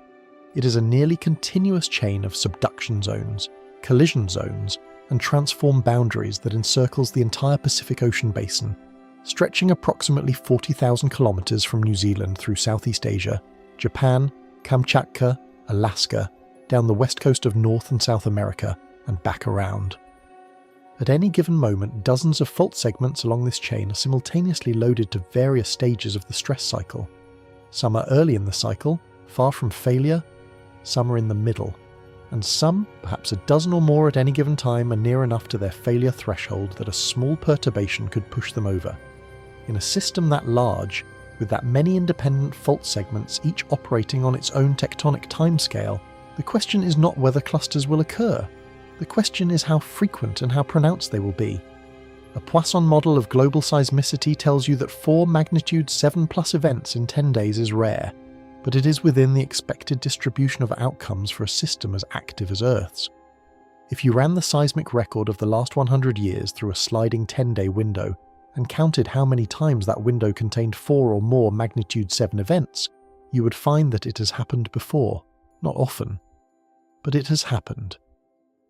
It is a nearly continuous chain of subduction zones, collision zones, and transform boundaries that encircles the entire Pacific Ocean basin, stretching approximately 40,000 kilometers from New Zealand through Southeast Asia, Japan, Kamchatka, Alaska, down the west coast of North and South America, and back around. At any given moment, dozens of fault segments along this chain are simultaneously loaded to various stages of the stress cycle. Some are early in the cycle, far from failure, some are in the middle, and some, perhaps a dozen or more at any given time, are near enough to their failure threshold that a small perturbation could push them over. In a system that large, with that many independent fault segments each operating on its own tectonic timescale, the question is not whether clusters will occur. The question is how frequent and how pronounced they will be. A Poisson model of global seismicity tells you that 4 magnitude 7+ events in 10 days is rare, but it is within the expected distribution of outcomes for a system as active as Earth's. If you ran the seismic record of the last 100 years through a sliding 10-day window and counted how many times that window contained 4 or more magnitude 7 events, you would find that it has happened before, not often. But it has happened.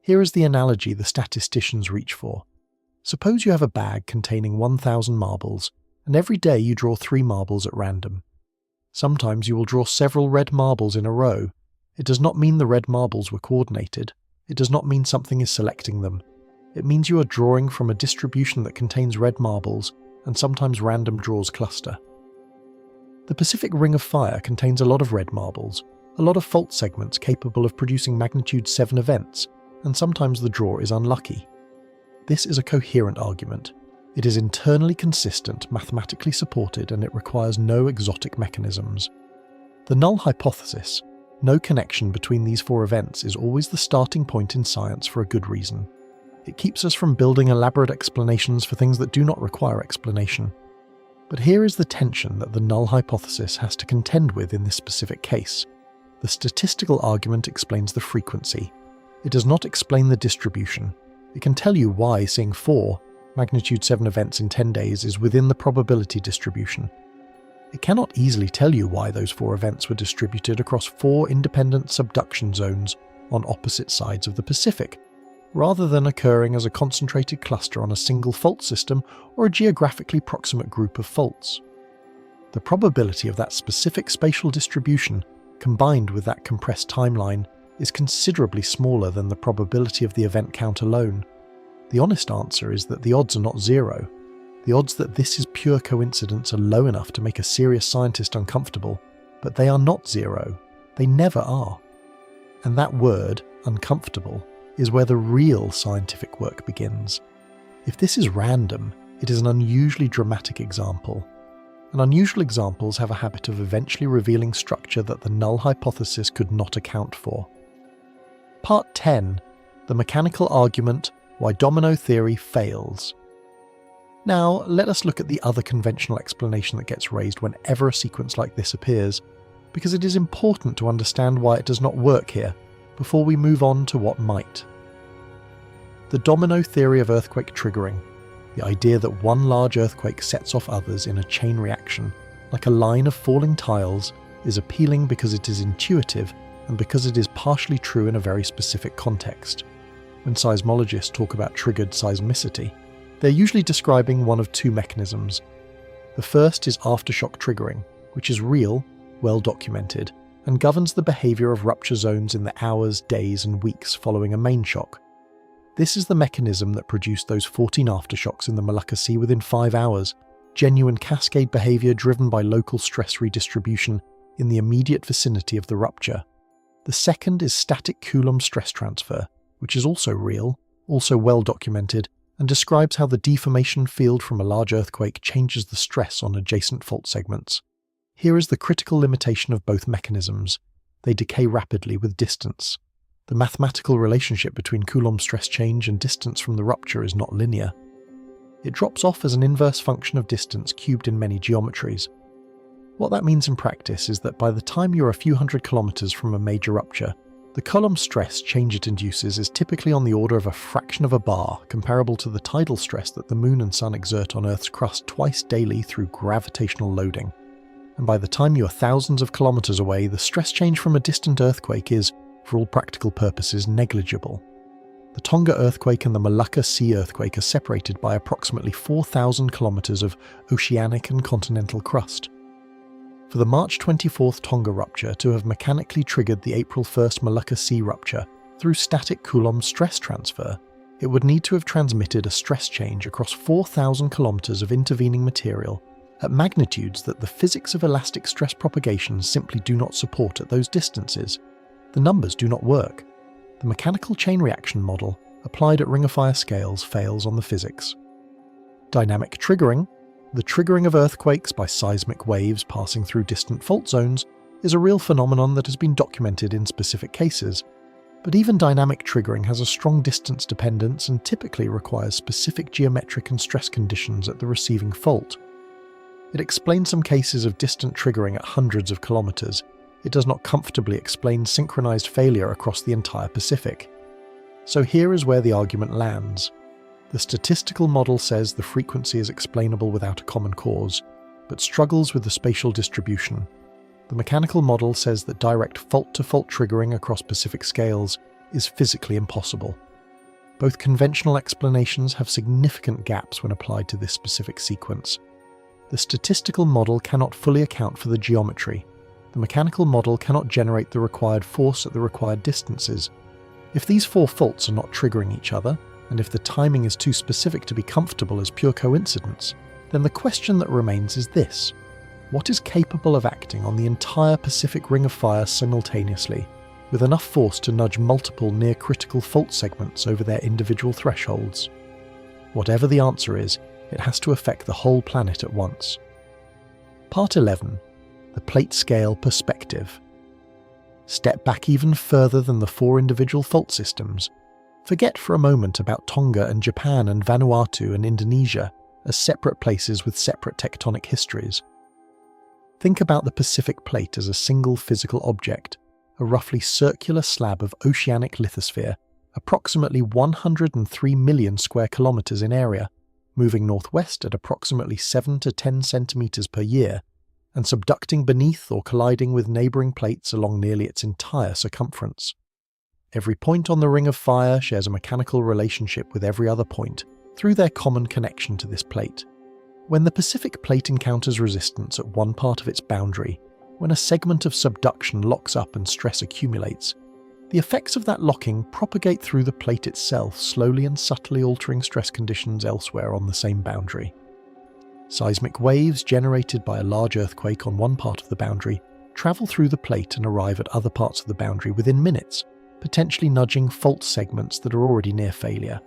Here is the analogy the statisticians reach for. Suppose you have a bag containing 1,000 marbles, and every day you draw 3 marbles at random. Sometimes you will draw several red marbles in a row. It does not mean the red marbles were coordinated. It does not mean something is selecting them. It means you are drawing from a distribution that contains red marbles, and sometimes random draws cluster. The Pacific Ring of Fire contains a lot of red marbles, a lot of fault segments capable of producing magnitude 7 events, and sometimes the draw is unlucky. This is a coherent argument. It is internally consistent, mathematically supported, and it requires no exotic mechanisms. The null hypothesis, no connection between these 4 events, is always the starting point in science for a good reason. It keeps us from building elaborate explanations for things that do not require explanation. But here is the tension that the null hypothesis has to contend with in this specific case. The statistical argument explains the frequency. It does not explain the distribution. It can tell you why seeing 4 magnitude 7 events in 10 days is within the probability distribution. It cannot easily tell you why those 4 events were distributed across 4 independent subduction zones on opposite sides of the Pacific, rather than occurring as a concentrated cluster on a single fault system or a geographically proximate group of faults. The probability of that specific spatial distribution, combined with that compressed timeline, is considerably smaller than the probability of the event count alone. The honest answer is that the odds are not zero. The odds that this is pure coincidence are low enough to make a serious scientist uncomfortable, but they are not zero. They never are. And that word, uncomfortable, is where the real scientific work begins. If this is random, it is an unusually dramatic example. And unusual examples have a habit of eventually revealing structure that the null hypothesis could not account for. Part 10. The mechanical argument, why domino theory fails. Now, let us look at the other conventional explanation that gets raised whenever a sequence like this appears, because it is important to understand why it does not work here, before we move on to what might. The domino theory of earthquake triggering, the idea that one large earthquake sets off others in a chain reaction, like a line of falling tiles, is appealing because it is intuitive and because it is partially true in a very specific context. When seismologists talk about triggered seismicity, they're usually describing one of 2 mechanisms. The first is aftershock triggering, which is real, well documented, and governs the behaviour of rupture zones in the hours, days, and weeks following a main shock. This is the mechanism that produced those 14 aftershocks in the Molucca Sea within 5 hours, genuine cascade behaviour driven by local stress redistribution in the immediate vicinity of the rupture. The second is static Coulomb stress transfer, which is also real, also well documented, and describes how the deformation field from a large earthquake changes the stress on adjacent fault segments. Here is the critical limitation of both mechanisms. They decay rapidly with distance. The mathematical relationship between Coulomb stress change and distance from the rupture is not linear. It drops off as an inverse function of distance cubed in many geometries. What that means in practice is that by the time you're a few hundred kilometers from a major rupture, the Coulomb stress change it induces is typically on the order of a fraction of a bar, comparable to the tidal stress that the Moon and Sun exert on Earth's crust twice daily through gravitational loading. And by the time you are thousands of kilometers away, the stress change from a distant earthquake is, for all practical purposes, negligible. The Tonga earthquake and the Molucca Sea earthquake are separated by approximately 4,000 kilometers of oceanic and continental crust. For the March 24th Tonga rupture to have mechanically triggered the April 1st Molucca Sea rupture through static Coulomb stress transfer, it would need to have transmitted a stress change across 4,000 kilometers of intervening material at magnitudes that the physics of elastic stress propagation simply do not support at those distances. The numbers do not work. The mechanical chain reaction model, applied at ring-of-fire scales, fails on the physics. Dynamic triggering, the triggering of earthquakes by seismic waves passing through distant fault zones, is a real phenomenon that has been documented in specific cases. But even dynamic triggering has a strong distance dependence and typically requires specific geometric and stress conditions at the receiving fault. It explains some cases of distant triggering at hundreds of kilometers. It does not comfortably explain synchronized failure across the entire Pacific. So here is where the argument lands. The statistical model says the frequency is explainable without a common cause, but struggles with the spatial distribution. The mechanical model says that direct fault-to-fault triggering across Pacific scales is physically impossible. Both conventional explanations have significant gaps when applied to this specific sequence. The statistical model cannot fully account for the geometry. The mechanical model cannot generate the required force at the required distances. If these four faults are not triggering each other, and if the timing is too specific to be comfortable as pure coincidence, then the question that remains is this: what is capable of acting on the entire Pacific Ring of Fire simultaneously, with enough force to nudge multiple near-critical fault segments over their individual thresholds? Whatever the answer is, it has to affect the whole planet at once. Part 11. The plate scale perspective. Step back even further than the four individual fault systems. Forget for a moment about Tonga and Japan and Vanuatu and Indonesia as separate places with separate tectonic histories. Think about the Pacific Plate as a single physical object, a roughly circular slab of oceanic lithosphere, approximately 103 million square kilometers in area, moving northwest at approximately 7 to 10 centimeters per year, and subducting beneath or colliding with neighboring plates along nearly its entire circumference. Every point on the Ring of Fire shares a mechanical relationship with every other point through their common connection to this plate. When the Pacific Plate encounters resistance at one part of its boundary, when a segment of subduction locks up and stress accumulates, the effects of that locking propagate through the plate itself, slowly and subtly altering stress conditions elsewhere on the same boundary. Seismic waves generated by a large earthquake on one part of the boundary travel through the plate and arrive at other parts of the boundary within minutes, potentially nudging fault segments that are already near failure.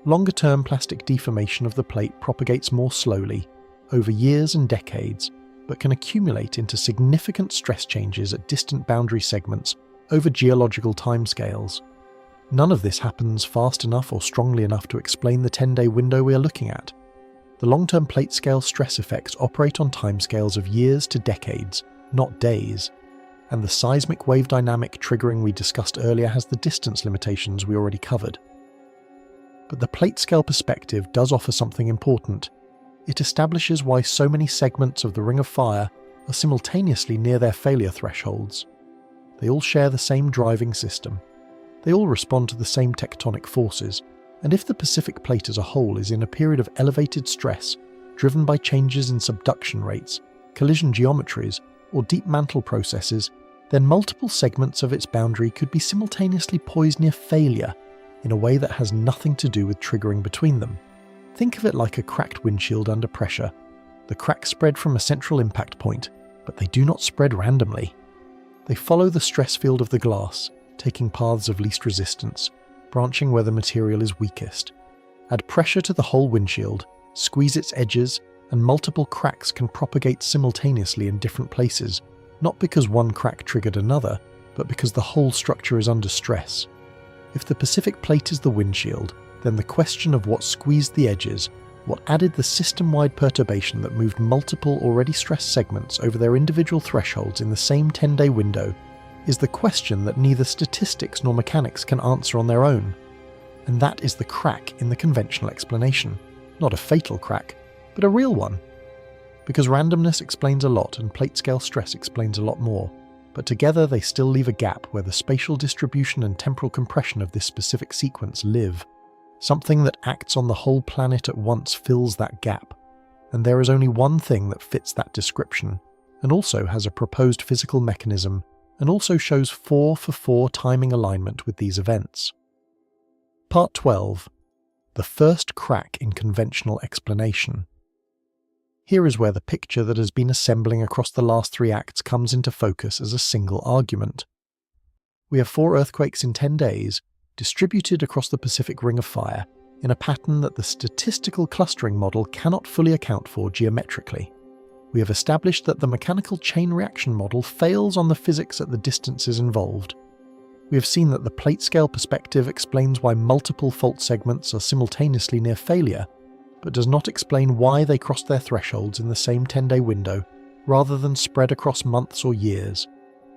Longer-term plastic deformation of the plate propagates more slowly, over years and decades, but can accumulate into significant stress changes at distant boundary segments over geological timescales. None of this happens fast enough or strongly enough to explain the 10-day window we are looking at. The long-term plate scale stress effects operate on timescales of years to decades, not days. And the seismic wave dynamic triggering we discussed earlier has the distance limitations we already covered. But the plate scale perspective does offer something important. It establishes why so many segments of the Ring of Fire are simultaneously near their failure thresholds. They all share the same driving system. They all respond to the same tectonic forces, and if the Pacific Plate as a whole is in a period of elevated stress, driven by changes in subduction rates, collision geometries, or deep mantle processes, then multiple segments of its boundary could be simultaneously poised near failure in a way that has nothing to do with triggering between them. Think of it like a cracked windshield under pressure. The cracks spread from a central impact point, but they do not spread randomly. They follow the stress field of the glass, taking paths of least resistance, branching where the material is weakest. Add pressure to the whole windshield, squeeze its edges, and multiple cracks can propagate simultaneously in different places, not because one crack triggered another, but because the whole structure is under stress. If the Pacific Plate is the windshield, then the question of what squeezed the edges, what added the system-wide perturbation that moved multiple already stressed segments over their individual thresholds in the same 10-day window, is the question that neither statistics nor mechanics can answer on their own. And that is the crack in the conventional explanation. Not a fatal crack, but a real one. Because randomness explains a lot and plate scale stress explains a lot more, but together they still leave a gap where the spatial distribution and temporal compression of this specific sequence live. Something that acts on the whole planet at once fills that gap, and there is only one thing that fits that description, and also has a proposed physical mechanism, and also shows 4-for-4 timing alignment with these events. Part 12. The first crack in conventional explanation. Here is where the picture that has been assembling across the last 3 acts comes into focus as a single argument. We have 4 earthquakes in 10 days, distributed across the Pacific Ring of Fire, in a pattern that the statistical clustering model cannot fully account for geometrically. We have established that the mechanical chain reaction model fails on the physics at the distances involved. We have seen that the plate scale perspective explains why multiple fault segments are simultaneously near failure, but does not explain why they crossed their thresholds in the same 10-day window, rather than spread across months or years.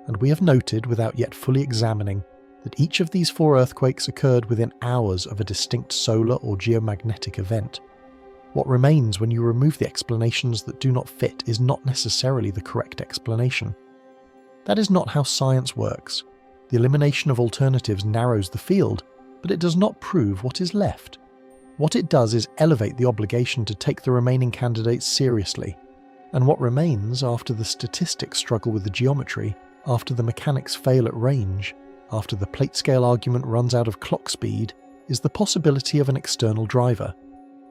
And we have noted, without yet fully examining, that each of these 4 earthquakes occurred within hours of a distinct solar or geomagnetic event. What remains when you remove the explanations that do not fit is not necessarily the correct explanation. That is not how science works. The elimination of alternatives narrows the field, but it does not prove what is left. What it does is elevate the obligation to take the remaining candidates seriously, and what remains after the statistics struggle with the geometry, after the mechanics fail at range, after the plate scale argument runs out of clock speed, is the possibility of an external driver.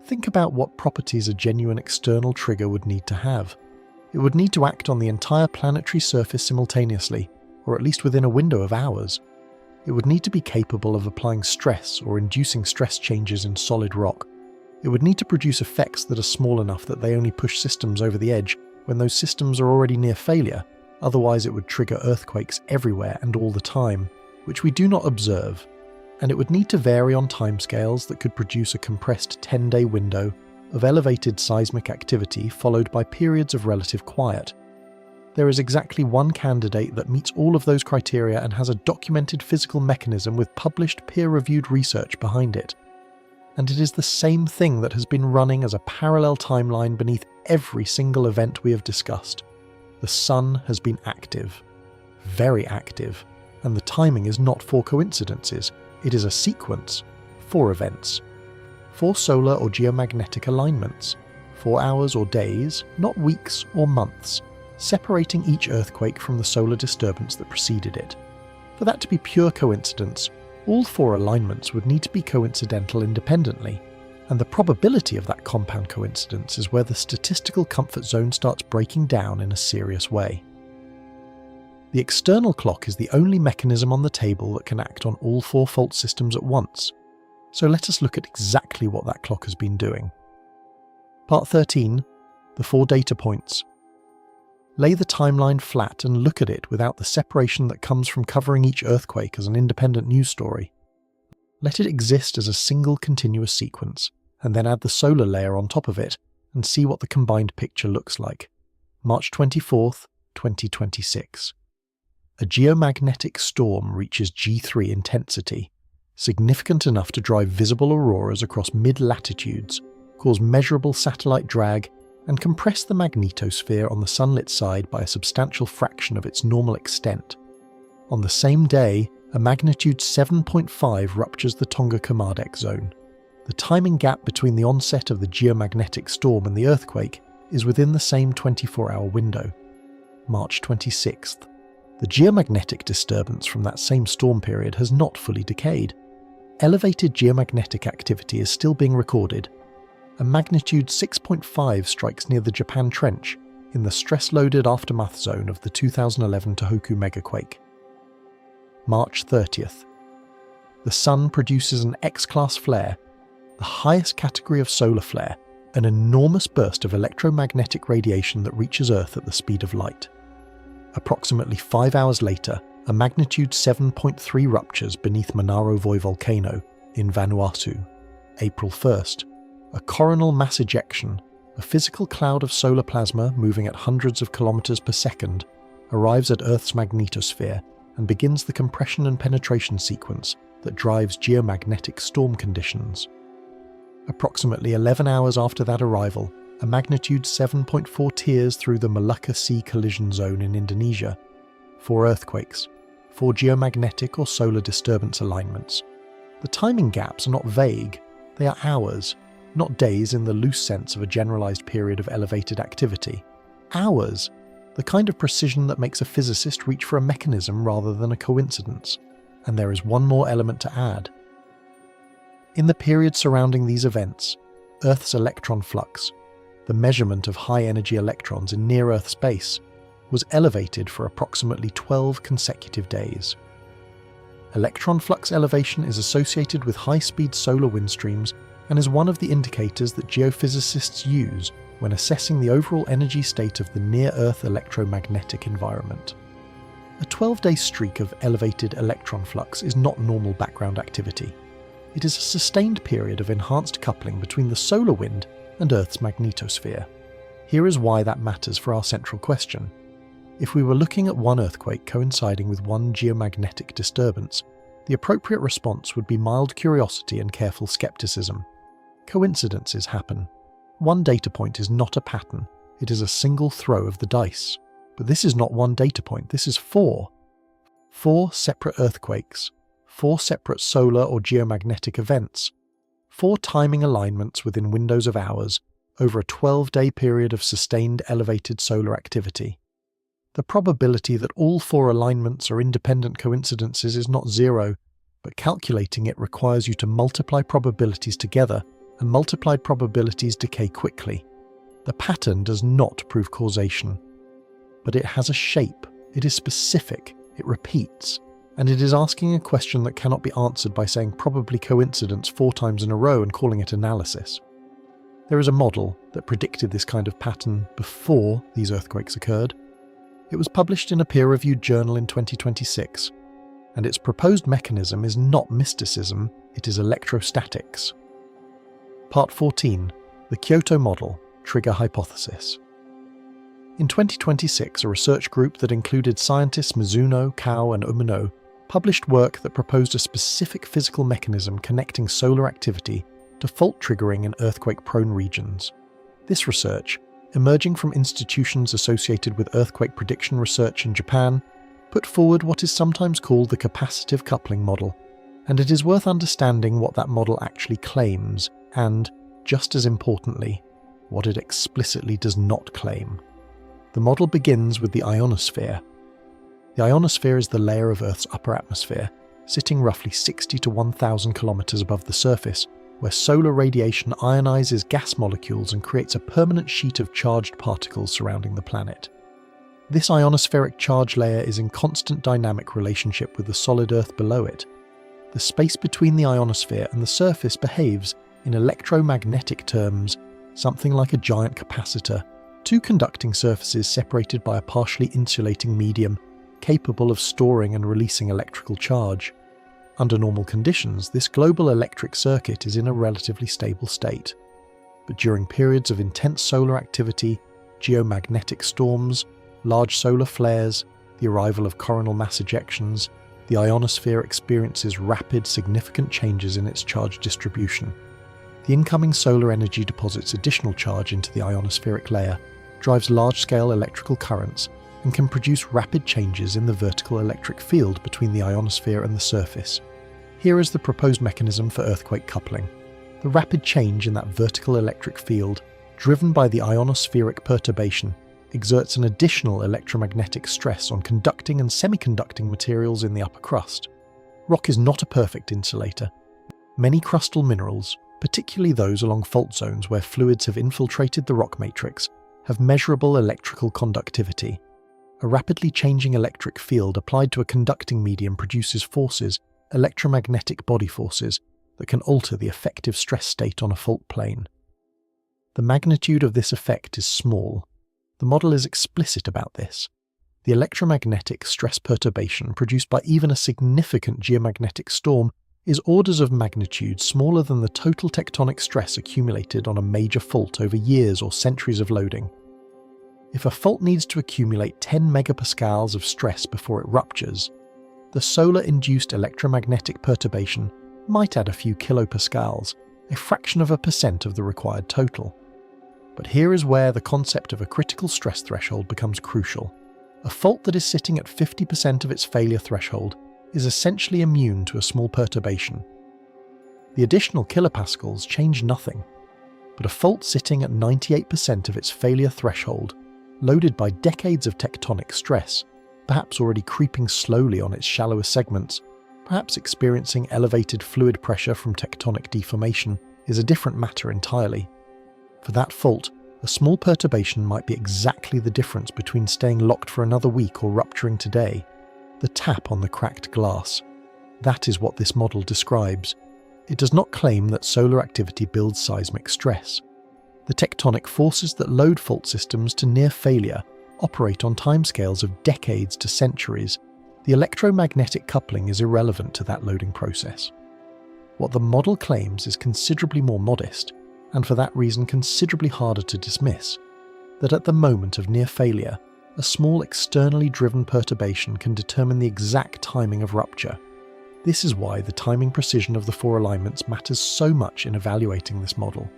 Think about what properties a genuine external trigger would need to have. It would need to act on the entire planetary surface simultaneously, or at least within a window of hours. It would need to be capable of applying stress or inducing stress changes in solid rock. It would need to produce effects that are small enough that they only push systems over the edge when those systems are already near failure, otherwise it would trigger earthquakes everywhere and all the time, which we do not observe, and it would need to vary on timescales that could produce a compressed 10-day window of elevated seismic activity followed by periods of relative quiet. There is exactly one candidate that meets all of those criteria and has a documented physical mechanism with published peer-reviewed research behind it. And it is the same thing that has been running as a parallel timeline beneath every single event we have discussed. The Sun has been active. Very active. And the timing is not 4 coincidences, it is a sequence, 4 events. 4 solar or geomagnetic alignments, 4 hours or days, not weeks or months, separating each earthquake from the solar disturbance that preceded it. For that to be pure coincidence, all 4 alignments would need to be coincidental independently, and the probability of that compound coincidence is where the statistical comfort zone starts breaking down in a serious way. The external clock is the only mechanism on the table that can act on all 4 fault systems at once, so let us look at exactly what that clock has been doing. Part 13. The 4 data points. Lay the timeline flat and look at it without the separation that comes from covering each earthquake as an independent news story. Let it exist as a single continuous sequence, and then add the solar layer on top of it and see what the combined picture looks like. March 24th, 2026. A geomagnetic storm reaches G3 intensity, significant enough to drive visible auroras across mid-latitudes, cause measurable satellite drag, and compress the magnetosphere on the sunlit side by a substantial fraction of its normal extent. On the same day, a magnitude 7.5 ruptures the Tonga-Kermadec zone. The timing gap between the onset of the geomagnetic storm and the earthquake is within the same 24-hour window. March 26th. The geomagnetic disturbance from that same storm period has not fully decayed. Elevated geomagnetic activity is still being recorded. A magnitude 6.5 strikes near the Japan Trench, in the stress-loaded aftermath zone of the 2011 Tohoku megaquake. March 30th. The Sun produces an X-class flare, the highest category of solar flare, an enormous burst of electromagnetic radiation that reaches Earth at the speed of light. Approximately 5 hours later, a magnitude 7.3 ruptures beneath Manaro Voi volcano in Vanuatu. April 1st, a coronal mass ejection, a physical cloud of solar plasma moving at hundreds of kilometers per second, arrives at Earth's magnetosphere and begins the compression and penetration sequence that drives geomagnetic storm conditions. Approximately 11 hours after that arrival, a magnitude 7.4 tears through the Molucca Sea collision zone in Indonesia. 4 earthquakes, 4 geomagnetic or solar disturbance alignments. The timing gaps are not vague, they are hours, not days in the loose sense of a generalized period of elevated activity. Hours, the kind of precision that makes a physicist reach for a mechanism rather than a coincidence. And there is one more element to add. In the period surrounding these events, Earth's electron flux, the measurement of high-energy electrons in near-Earth space, was elevated for approximately 12 consecutive days. Electron flux elevation is associated with high-speed solar wind streams and is one of the indicators that geophysicists use when assessing the overall energy state of the near-Earth electromagnetic environment. A 12-day streak of elevated electron flux is not normal background activity. It is a sustained period of enhanced coupling between the solar wind and Earth's magnetosphere. Here is why that matters for our central question. If we were looking at one earthquake coinciding with one geomagnetic disturbance, the appropriate response would be mild curiosity and careful skepticism. Coincidences happen. One data point is not a pattern, it is a single throw of the dice. But this is not one data point, this is 4. 4 separate earthquakes, 4 separate solar or geomagnetic events, 4 timing alignments within windows of hours over a 12-day period of sustained elevated solar activity. The probability that all 4 alignments are independent coincidences is not 0, but calculating it requires you to multiply probabilities together, and multiplied probabilities decay quickly. The pattern does not prove causation. But it has a shape, it is specific, it repeats, and it is asking a question that cannot be answered by saying probably coincidence 4 times in a row and calling it analysis. There is a model that predicted this kind of pattern before these earthquakes occurred. It was published in a peer-reviewed journal in 2026, and its proposed mechanism is not mysticism, it is electrostatics. Part 14. The Kyoto Model, Trigger Hypothesis. In 2026, a research group that included scientists Mizuno, Kao and Umino published work that proposed a specific physical mechanism connecting solar activity to fault triggering in earthquake-prone regions. This research, emerging from institutions associated with earthquake prediction research in Japan, put forward what is sometimes called the capacitive coupling model, and it is worth understanding what that model actually claims and, just as importantly, what it explicitly does not claim. The model begins with the ionosphere. The ionosphere is the layer of Earth's upper atmosphere, sitting roughly 60 to 1,000 kilometers above the surface, where solar radiation ionizes gas molecules and creates a permanent sheet of charged particles surrounding the planet. This ionospheric charge layer is in constant dynamic relationship with the solid Earth below it. The space between the ionosphere and the surface behaves, in electromagnetic terms, something like a giant capacitor, 2 conducting surfaces separated by a partially insulating medium, capable of storing and releasing electrical charge. Under normal conditions, this global electric circuit is in a relatively stable state. But during periods of intense solar activity, geomagnetic storms, large solar flares, the arrival of coronal mass ejections, the ionosphere experiences rapid, significant changes in its charge distribution. The incoming solar energy deposits additional charge into the ionospheric layer, drives large-scale electrical currents, and can produce rapid changes in the vertical electric field between the ionosphere and the surface. Here is the proposed mechanism for earthquake coupling. The rapid change in that vertical electric field, driven by the ionospheric perturbation, exerts an additional electromagnetic stress on conducting and semiconducting materials in the upper crust. Rock is not a perfect insulator. Many crustal minerals, particularly those along fault zones where fluids have infiltrated the rock matrix, have measurable electrical conductivity. A rapidly changing electric field applied to a conducting medium produces forces, electromagnetic body forces, that can alter the effective stress state on a fault plane. The magnitude of this effect is small. The model is explicit about this. The electromagnetic stress perturbation produced by even a significant geomagnetic storm is orders of magnitude smaller than the total tectonic stress accumulated on a major fault over years or centuries of loading. If a fault needs to accumulate 10 megapascals of stress before it ruptures, the solar-induced electromagnetic perturbation might add a few kilopascals, a fraction of a percent of the required total. But here is where the concept of a critical stress threshold becomes crucial. A fault that is sitting at 50% of its failure threshold is essentially immune to a small perturbation. The additional kilopascals change nothing, but a fault sitting at 98% of its failure threshold, loaded by decades of tectonic stress, perhaps already creeping slowly on its shallower segments, perhaps experiencing elevated fluid pressure from tectonic deformation, is a different matter entirely. For that fault, a small perturbation might be exactly the difference between staying locked for another week or rupturing today. The tap on the cracked glass. That is what this model describes. It does not claim that solar activity builds seismic stress. The tectonic forces that load fault systems to near failure operate on timescales of decades to centuries. The electromagnetic coupling is irrelevant to that loading process. What the model claims is considerably more modest, and for that reason considerably harder to dismiss, that at the moment of near failure, a small externally driven perturbation can determine the exact timing of rupture. This is why the timing precision of the four alignments matters so much in evaluating this model.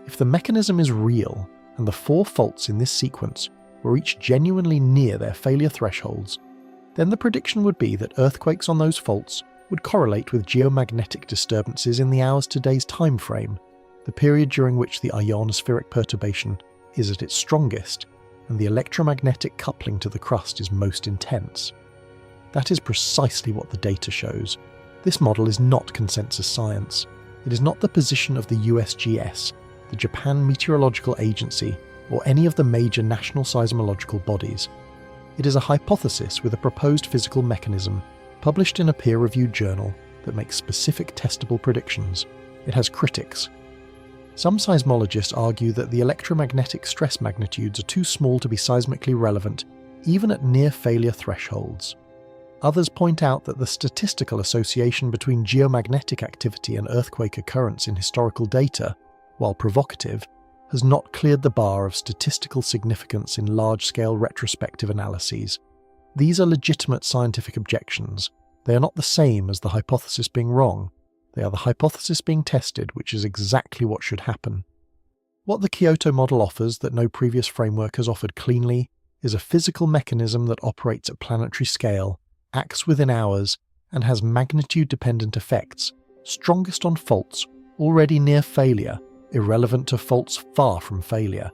If the mechanism is real, and the four faults in this sequence were each genuinely near their failure thresholds, then the prediction would be that earthquakes on those faults would correlate with geomagnetic disturbances in the hours to days time frame, the period during which the ionospheric perturbation is at its strongest and the electromagnetic coupling to the crust is most intense. That is precisely what the data shows. This model is not consensus science. It is not the position of the USGS, the Japan Meteorological Agency, or any of the major national seismological bodies. It is a hypothesis with a proposed physical mechanism, published in a peer-reviewed journal that makes specific testable predictions. It has critics. Some seismologists argue that the electromagnetic stress magnitudes are too small to be seismically relevant, even at near-failure thresholds. Others point out that the statistical association between geomagnetic activity and earthquake occurrence in historical data, while provocative, has not cleared the bar of statistical significance in large-scale retrospective analyses. These are legitimate scientific objections. They are not the same as the hypothesis being wrong. They are the hypothesis being tested, which is exactly what should happen. What the Kyoto model offers that no previous framework has offered cleanly is a physical mechanism that operates at planetary scale, acts within hours, and has magnitude-dependent effects, strongest on faults already near failure, irrelevant to faults far from failure.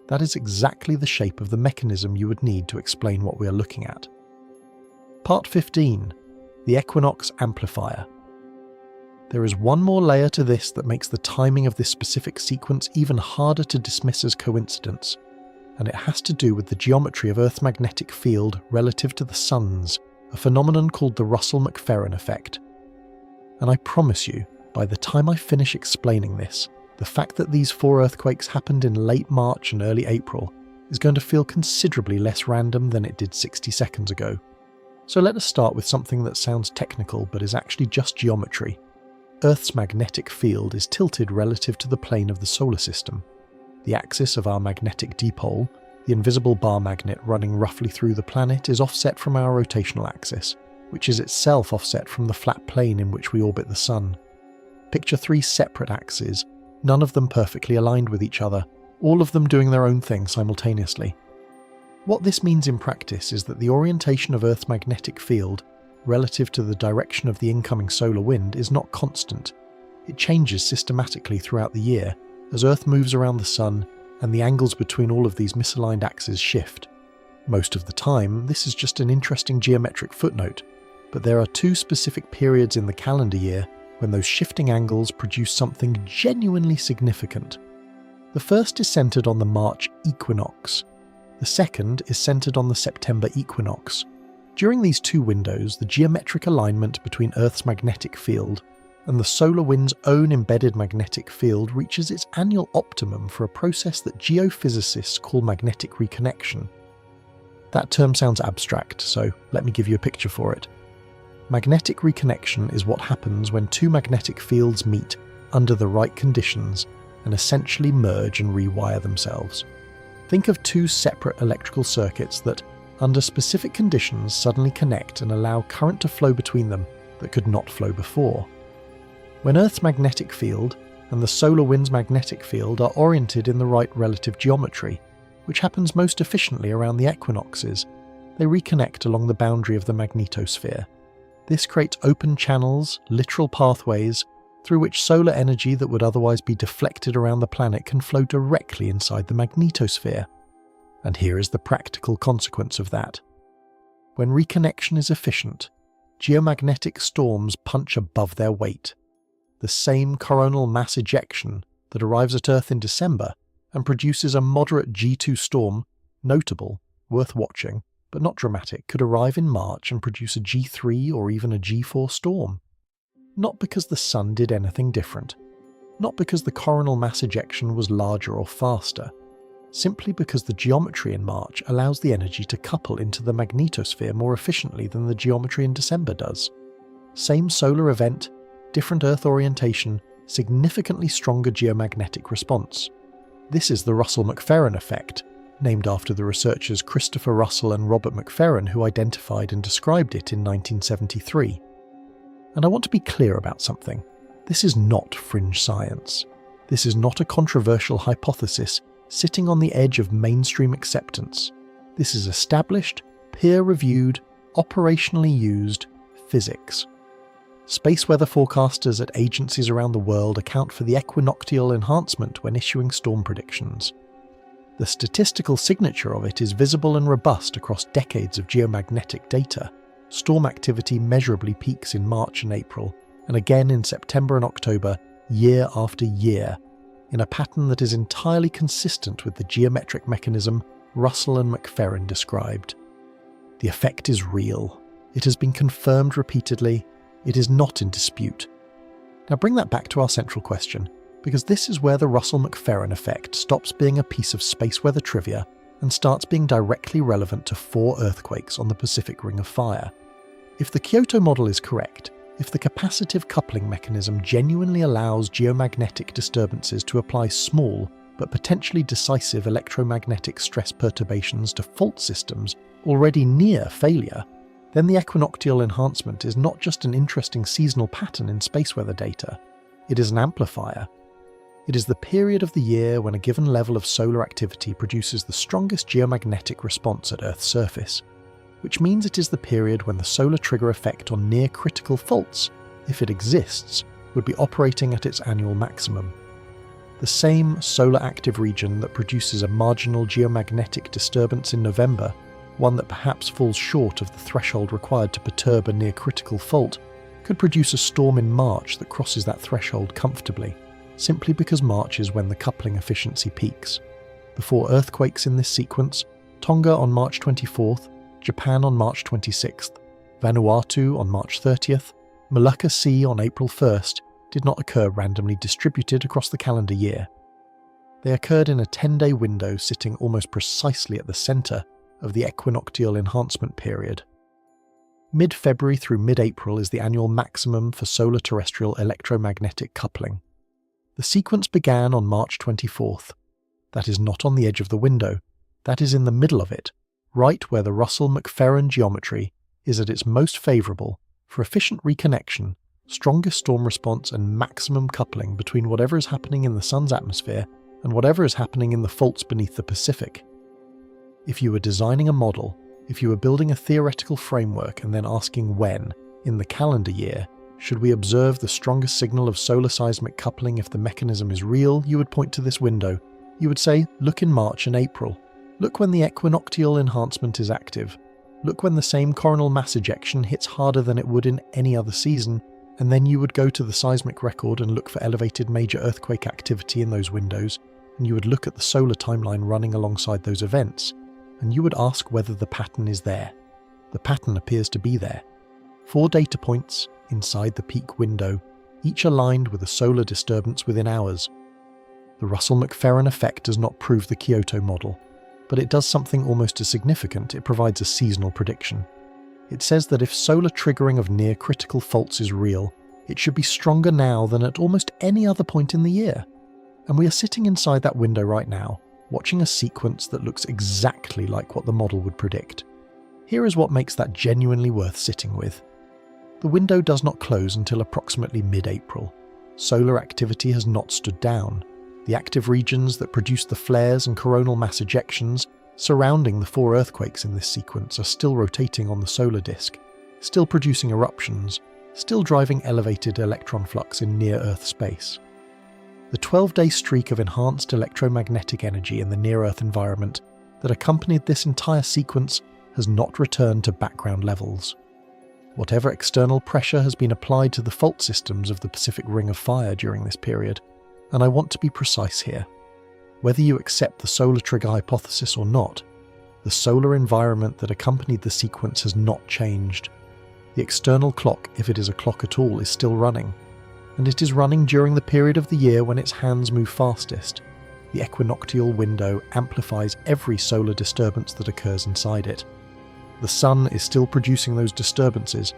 That is exactly the shape of the mechanism you would need to explain what we are looking at. Part 15. The Equinox Amplifier. There is one more layer to this that makes the timing of this specific sequence even harder to dismiss as coincidence, and it has to do with the geometry of Earth's magnetic field relative to the Sun's, a phenomenon called the Russell-McFerran effect. And I promise you, by the time I finish explaining this, the fact that these four earthquakes happened in late March and early April is going to feel considerably less random than it did 60 seconds ago. So let us start with something that sounds technical but is actually just geometry. Earth's magnetic field is tilted relative to the plane of the solar system. The axis of our magnetic dipole, the invisible bar magnet running roughly through the planet, is offset from our rotational axis, which is itself offset from the flat plane in which we orbit the Sun. Picture three separate axes, none of them perfectly aligned with each other, all of them doing their own thing simultaneously. What this means in practice is that the orientation of Earth's magnetic field relative to the direction of the incoming solar wind is not constant. It changes systematically throughout the year as Earth moves around the Sun and the angles between all of these misaligned axes shift. Most of the time, this is just an interesting geometric footnote, but there are two specific periods in the calendar year when those shifting angles produce something genuinely significant. The first is centered on the March equinox. The second is centered on the September equinox. During these two windows, the geometric alignment between Earth's magnetic field, and the solar wind's own embedded magnetic field reaches its annual optimum for a process that geophysicists call magnetic reconnection. That term sounds abstract, so let me give you a picture for it. Magnetic reconnection is what happens when two magnetic fields meet under the right conditions and essentially merge and rewire themselves. Think of two separate electrical circuits that, under specific conditions, suddenly connect and allow current to flow between them that could not flow before. When Earth's magnetic field and the solar wind's magnetic field are oriented in the right relative geometry, which happens most efficiently around the equinoxes, they reconnect along the boundary of the magnetosphere. This creates open channels, literal pathways, through which solar energy that would otherwise be deflected around the planet can flow directly inside the magnetosphere. And here is the practical consequence of that. When reconnection is efficient, geomagnetic storms punch above their weight. The same coronal mass ejection that arrives at Earth in December and produces a moderate G2 storm, notable, worth watching, but not dramatic, could arrive in March and produce a G3 or even a G4 storm. Not because the Sun did anything different, not because the coronal mass ejection was larger or faster, simply because the geometry in March allows the energy to couple into the magnetosphere more efficiently than the geometry in December does. Same solar event, different Earth orientation, significantly stronger geomagnetic response. This is the Russell-McFerran effect, named after the researchers Christopher Russell and Robert McFerran who identified and described it in 1973. And I want to be clear about something. This is not fringe science. This is not a controversial hypothesis sitting on the edge of mainstream acceptance. This is established, peer-reviewed, operationally used physics. Space weather forecasters at agencies around the world account for the equinoctial enhancement when issuing storm predictions. The statistical signature of it is visible and robust across decades of geomagnetic data. Storm activity measurably peaks in March and April, and again in September and October, year after year, in a pattern that is entirely consistent with the geometric mechanism Russell and McFerran described. The effect is real. It has been confirmed repeatedly. It is not in dispute. Now bring that back to our central question, because this is where the Russell-McFerran effect stops being a piece of space weather trivia and starts being directly relevant to 4 earthquakes on the Pacific Ring of Fire. If the Kyoto model is correct, if the capacitive coupling mechanism genuinely allows geomagnetic disturbances to apply small but potentially decisive electromagnetic stress perturbations to fault systems already near failure, then the equinoctial enhancement is not just an interesting seasonal pattern in space weather data, it is an amplifier. It is the period of the year when a given level of solar activity produces the strongest geomagnetic response at Earth's surface, which means it is the period when the solar trigger effect on near-critical faults, if it exists, would be operating at its annual maximum. The same solar active region that produces a marginal geomagnetic disturbance in November, one that perhaps falls short of the threshold required to perturb a near-critical fault, could produce a storm in March that crosses that threshold comfortably, simply because March is when the coupling efficiency peaks. The 4 earthquakes in this sequence, Tonga on March 24th, Japan on March 26th, Vanuatu on March 30th, Molucca Sea on April 1st, did not occur randomly distributed across the calendar year. They occurred in a 10-day window sitting almost precisely at the centre of the equinoctial enhancement period. Mid-February through mid-April is the annual maximum for solar-terrestrial electromagnetic coupling. The sequence began on March 24th. That is not on the edge of the window, that is in the middle of it, right where the Russell-McFerran geometry is at its most favourable for efficient reconnection, strongest storm response and maximum coupling between whatever is happening in the Sun's atmosphere and whatever is happening in the faults beneath the Pacific. If you were designing a model, if you were building a theoretical framework and then asking when, in the calendar year, should we observe the strongest signal of solar seismic coupling if the mechanism is real, you would point to this window. You would say, look in March and April. Look when the equinoctial enhancement is active. Look when the same coronal mass ejection hits harder than it would in any other season, and then you would go to the seismic record and look for elevated major earthquake activity in those windows, and you would look at the solar timeline running alongside those events, and you would ask whether the pattern is there. The pattern appears to be there. 4 data points inside the peak window, each aligned with a solar disturbance within hours. The Russell-McFerran effect does not prove the Kyoto model, but it does something almost as significant. It provides a seasonal prediction. It says that if solar triggering of near-critical faults is real, it should be stronger now than at almost any other point in the year. And we are sitting inside that window right now, watching a sequence that looks exactly like what the model would predict. Here is what makes that genuinely worth sitting with. The window does not close until approximately mid-April. Solar activity has not stood down. The active regions that produce the flares and coronal mass ejections surrounding the 4 earthquakes in this sequence are still rotating on the solar disk, still producing eruptions, still driving elevated electron flux in near-Earth space. The 12-day streak of enhanced electromagnetic energy in the near-Earth environment that accompanied this entire sequence has not returned to background levels. Whatever external pressure has been applied to the fault systems of the Pacific Ring of Fire during this period, and I want to be precise here, whether you accept the solar trigger hypothesis or not, the solar environment that accompanied the sequence has not changed. The external clock, if it is a clock at all, is still running, and it is running during the period of the year when its hands move fastest. The equinoctial window amplifies every solar disturbance that occurs inside it. The sun is still producing those disturbances,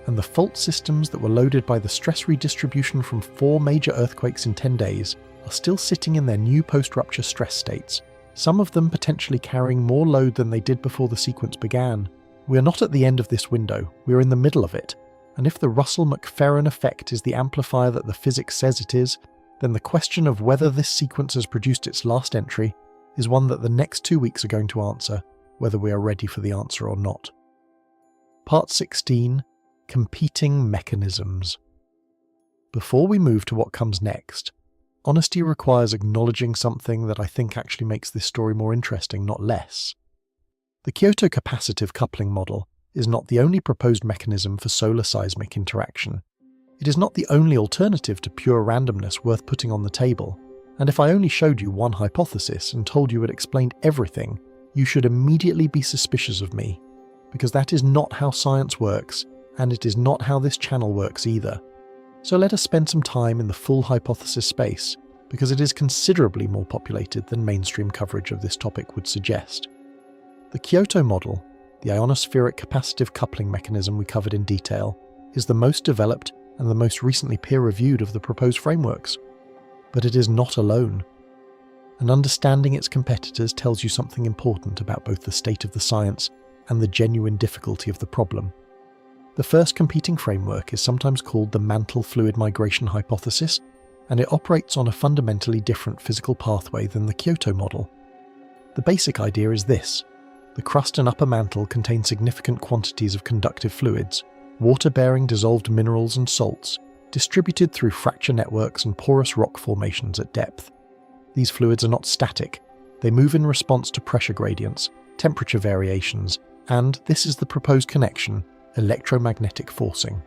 and the fault systems that were loaded by the stress redistribution from 4 major earthquakes in 10 days are still sitting in their new post-rupture stress states, some of them potentially carrying more load than they did before the sequence began. We are not at the end of this window, we are in the middle of it, and if the Russell-McFerran effect is the amplifier that the physics says it is, then the question of whether this sequence has produced its last entry is one that the next 2 weeks are going to answer, whether we are ready for the answer or not. Part 16. Competing Mechanisms. Before we move to what comes next, honesty requires acknowledging something that I think actually makes this story more interesting, not less. The Kyoto capacitive coupling model is not the only proposed mechanism for solar seismic interaction. It is not the only alternative to pure randomness worth putting on the table, and if I only showed you one hypothesis and told you it explained everything, you should immediately be suspicious of me, because that is not how science works, and it is not how this channel works either. So let us spend some time in the full hypothesis space, because it is considerably more populated than mainstream coverage of this topic would suggest. The Kyoto model, the ionospheric capacitive coupling mechanism we covered in detail, is the most developed and the most recently peer-reviewed of the proposed frameworks. But it is not alone. And understanding its competitors tells you something important about both the state of the science and the genuine difficulty of the problem. The first competing framework is sometimes called the mantle fluid migration hypothesis, and it operates on a fundamentally different physical pathway than the Kyoto model. The basic idea is this: the crust and upper mantle contain significant quantities of conductive fluids, water-bearing dissolved minerals and salts, distributed through fracture networks and porous rock formations at depth. These fluids are not static. They move in response to pressure gradients, temperature variations, and, this is the proposed connection, electromagnetic forcing.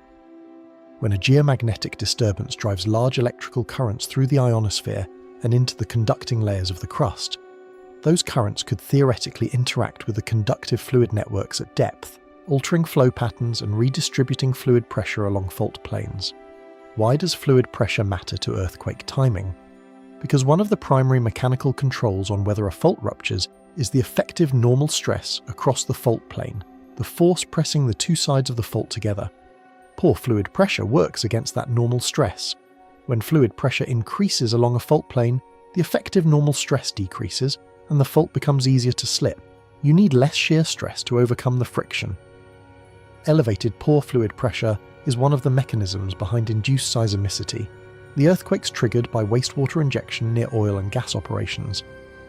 When a geomagnetic disturbance drives large electrical currents through the ionosphere and into the conducting layers of the crust, those currents could theoretically interact with the conductive fluid networks at depth, altering flow patterns and redistributing fluid pressure along fault planes. Why does fluid pressure matter to earthquake timing? Because one of the primary mechanical controls on whether a fault ruptures is the effective normal stress across the fault plane, the force pressing the 2 sides of the fault together. Poor fluid pressure works against that normal stress. When fluid pressure increases along a fault plane, the effective normal stress decreases and the fault becomes easier to slip. You need less shear stress to overcome the friction. Elevated poor fluid pressure is one of the mechanisms behind induced seismicity, the earthquakes triggered by wastewater injection near oil and gas operations,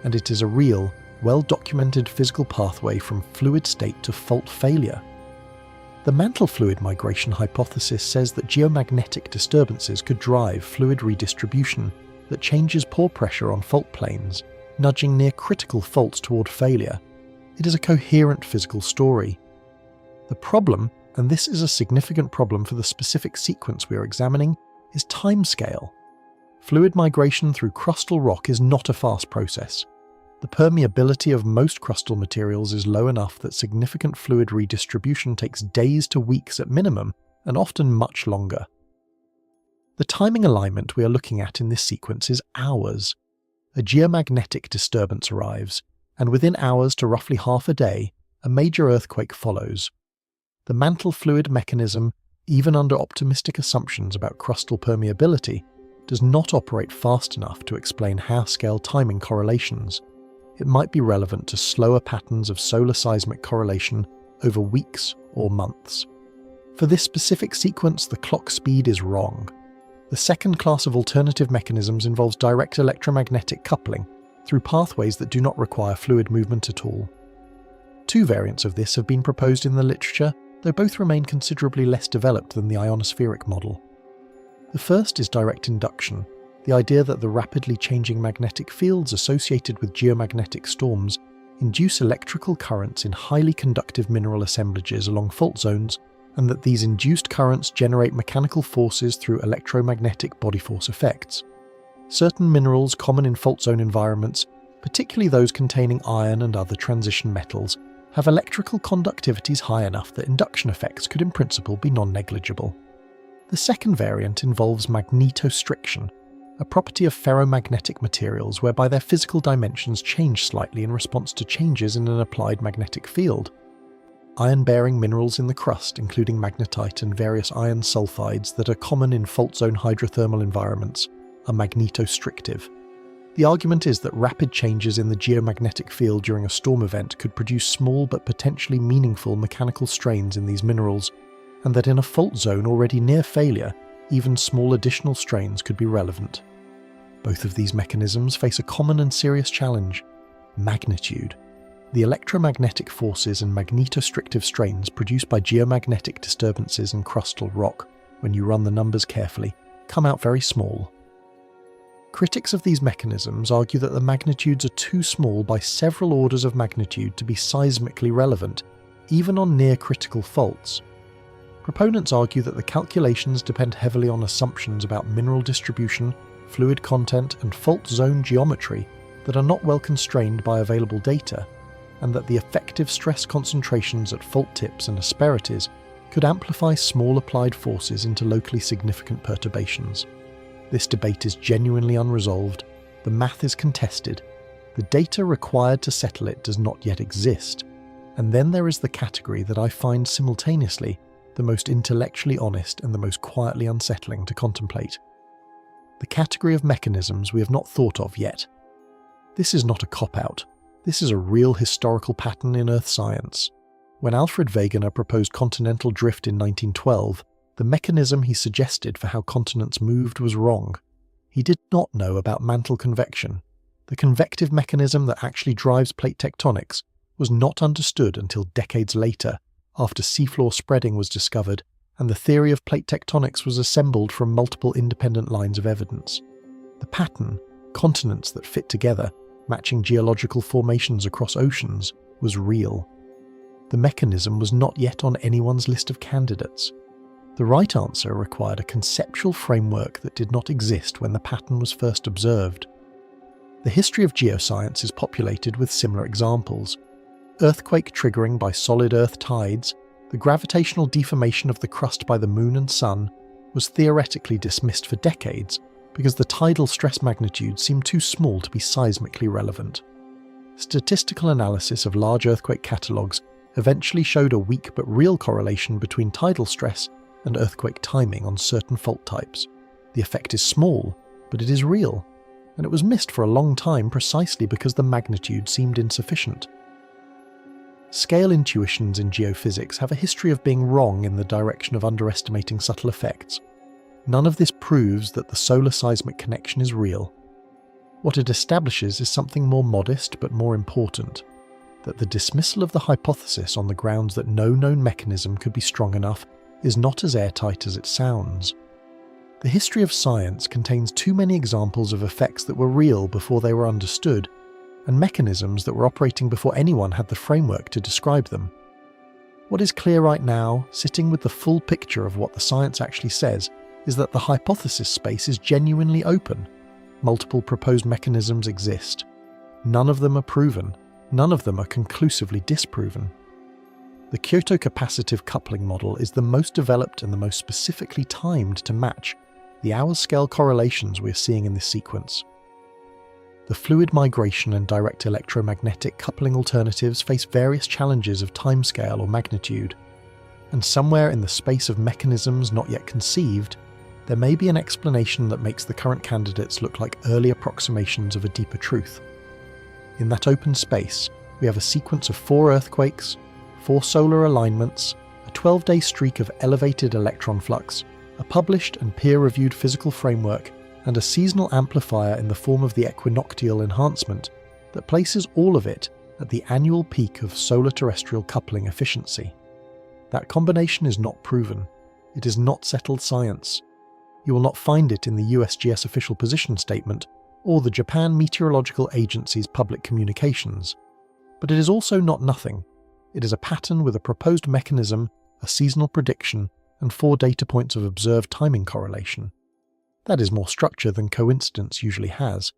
and it is a real, well-documented physical pathway from fluid state to fault failure. The mantle fluid migration hypothesis says that geomagnetic disturbances could drive fluid redistribution that changes pore pressure on fault planes, nudging near critical faults toward failure. It is a coherent physical story. The problem, and this is a significant problem for the specific sequence we are examining, is timescale. Fluid migration through crustal rock is not a fast process. The permeability of most crustal materials is low enough that significant fluid redistribution takes days to weeks at minimum, and often much longer. The timing alignment we are looking at in this sequence is hours. A geomagnetic disturbance arrives, and within hours to roughly half a day, a major earthquake follows. The mantle fluid mechanism, even under optimistic assumptions about crustal permeability, does not operate fast enough to explain half-scale timing correlations. It might be relevant to slower patterns of solar seismic correlation over weeks or months. For this specific sequence, the clock speed is wrong. The second class of alternative mechanisms involves direct electromagnetic coupling through pathways that do not require fluid movement at all. Two variants of this have been proposed in the literature, though both remain considerably less developed than the ionospheric model. The first is direct induction, the idea that the rapidly changing magnetic fields associated with geomagnetic storms induce electrical currents in highly conductive mineral assemblages along fault zones, and that these induced currents generate mechanical forces through electromagnetic body force effects. Certain minerals common in fault zone environments, particularly those containing iron and other transition metals, have electrical conductivities high enough that induction effects could in principle be non-negligible. The second variant involves magnetostriction, a property of ferromagnetic materials whereby their physical dimensions change slightly in response to changes in an applied magnetic field. Iron-bearing minerals in the crust, including magnetite and various iron sulfides that are common in fault zone hydrothermal environments, are magnetostrictive. The argument is that rapid changes in the geomagnetic field during a storm event could produce small but potentially meaningful mechanical strains in these minerals, and that in a fault zone already near failure, even small additional strains could be relevant. Both of these mechanisms face a common and serious challenge: magnitude. The electromagnetic forces and magnetostrictive strains produced by geomagnetic disturbances in crustal rock, when you run the numbers carefully, come out very small. Critics of these mechanisms argue that the magnitudes are too small by several orders of magnitude to be seismically relevant, even on near-critical faults. Proponents argue that the calculations depend heavily on assumptions about mineral distribution, fluid content, and fault zone geometry that are not well constrained by available data, and that the effective stress concentrations at fault tips and asperities could amplify small applied forces into locally significant perturbations. This debate is genuinely unresolved, the math is contested, the data required to settle it does not yet exist, and then there is the category that I find simultaneously the most intellectually honest and the most quietly unsettling to contemplate. The category of mechanisms we have not thought of yet. This is not a cop-out. This is a real historical pattern in earth science. When Alfred Wegener proposed continental drift in 1912, the mechanism he suggested for how continents moved was wrong. He did not know about mantle convection. The convective mechanism that actually drives plate tectonics was not understood until decades later, after seafloor spreading was discovered and the theory of plate tectonics was assembled from multiple independent lines of evidence. The pattern, continents that fit together, matching geological formations across oceans, was real. The mechanism was not yet on anyone's list of candidates. The right answer required a conceptual framework that did not exist when the pattern was first observed. The history of geoscience is populated with similar examples. Earthquake triggering by solid Earth tides, the gravitational deformation of the crust by the Moon and Sun was theoretically dismissed for decades because the tidal stress magnitude seemed too small to be seismically relevant. Statistical analysis of large earthquake catalogues eventually showed a weak but real correlation between tidal stress and earthquake timing on certain fault types. The effect is small, but it is real, and it was missed for a long time precisely because the magnitude seemed insufficient. Scale intuitions in geophysics have a history of being wrong in the direction of underestimating subtle effects. None of this proves that the solar seismic connection is real. What it establishes is something more modest but more important, that the dismissal of the hypothesis on the grounds that no known mechanism could be strong enough is not as airtight as it sounds. The history of science contains too many examples of effects that were real before they were understood, and mechanisms that were operating before anyone had the framework to describe them. What is clear right now, sitting with the full picture of what the science actually says, is that the hypothesis space is genuinely open. Multiple proposed mechanisms exist. None of them are proven. None of them are conclusively disproven. The Kyoto capacitive coupling model is the most developed and the most specifically timed to match the hour-scale correlations we're seeing in this sequence. The fluid migration and direct electromagnetic coupling alternatives face various challenges of timescale or magnitude, and somewhere in the space of mechanisms not yet conceived, there may be an explanation that makes the current candidates look like early approximations of a deeper truth. In that open space, we have a sequence of 4 earthquakes, 4 solar alignments, a 12-day streak of elevated electron flux, a published and peer-reviewed physical framework, and a seasonal amplifier in the form of the equinoctial enhancement that places all of it at the annual peak of solar-terrestrial coupling efficiency. That combination is not proven. It is not settled science. You will not find it in the USGS official position statement or the Japan Meteorological Agency's public communications. But it is also not nothing. It is a pattern with a proposed mechanism, a seasonal prediction, and 4 data points of observed timing correlation. That is more structure than coincidence usually has.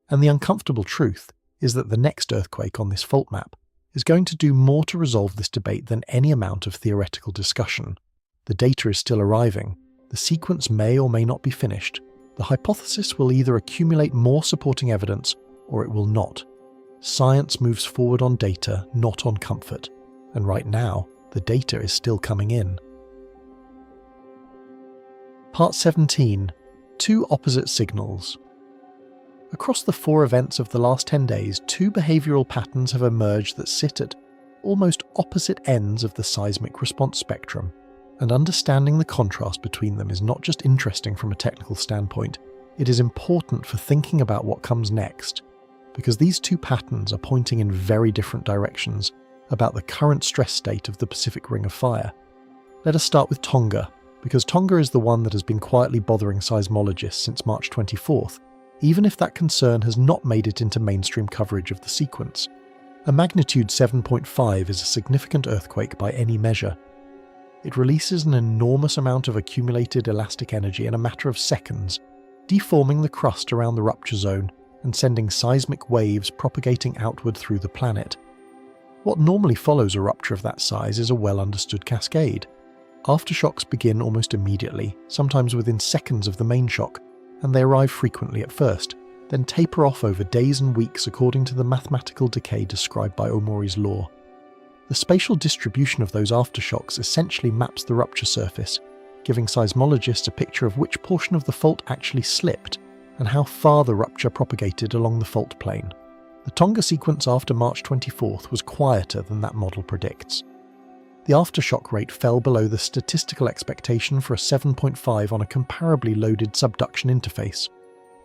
And the uncomfortable truth is that the next earthquake on this fault map is going to do more to resolve this debate than any amount of theoretical discussion. The data is still arriving. The sequence may or may not be finished. The hypothesis will either accumulate more supporting evidence or it will not. Science moves forward on data, not on comfort. And right now, the data is still coming in. Part 17. 2 opposite signals. Across the 4 events of the last 10 days, 2 behavioural patterns have emerged that sit at almost opposite ends of the seismic response spectrum, and understanding the contrast between them is not just interesting from a technical standpoint, it is important for thinking about what comes next, because these 2 patterns are pointing in very different directions about the current stress state of the Pacific Ring of Fire. Let us start with Tonga, because Tonga is the one that has been quietly bothering seismologists since March 24th, even if that concern has not made it into mainstream coverage of the sequence. A magnitude 7.5 is a significant earthquake by any measure. It releases an enormous amount of accumulated elastic energy in a matter of seconds, deforming the crust around the rupture zone and sending seismic waves propagating outward through the planet. What normally follows a rupture of that size is a well-understood cascade. Aftershocks begin almost immediately, sometimes within seconds of the main shock, and they arrive frequently at first, then taper off over days and weeks according to the mathematical decay described by Omori's law. The spatial distribution of those aftershocks essentially maps the rupture surface, giving seismologists a picture of which portion of the fault actually slipped and how far the rupture propagated along the fault plane. The Tonga sequence after March 24th was quieter than that model predicts. The aftershock rate fell below the statistical expectation for a 7.5 on a comparably loaded subduction interface.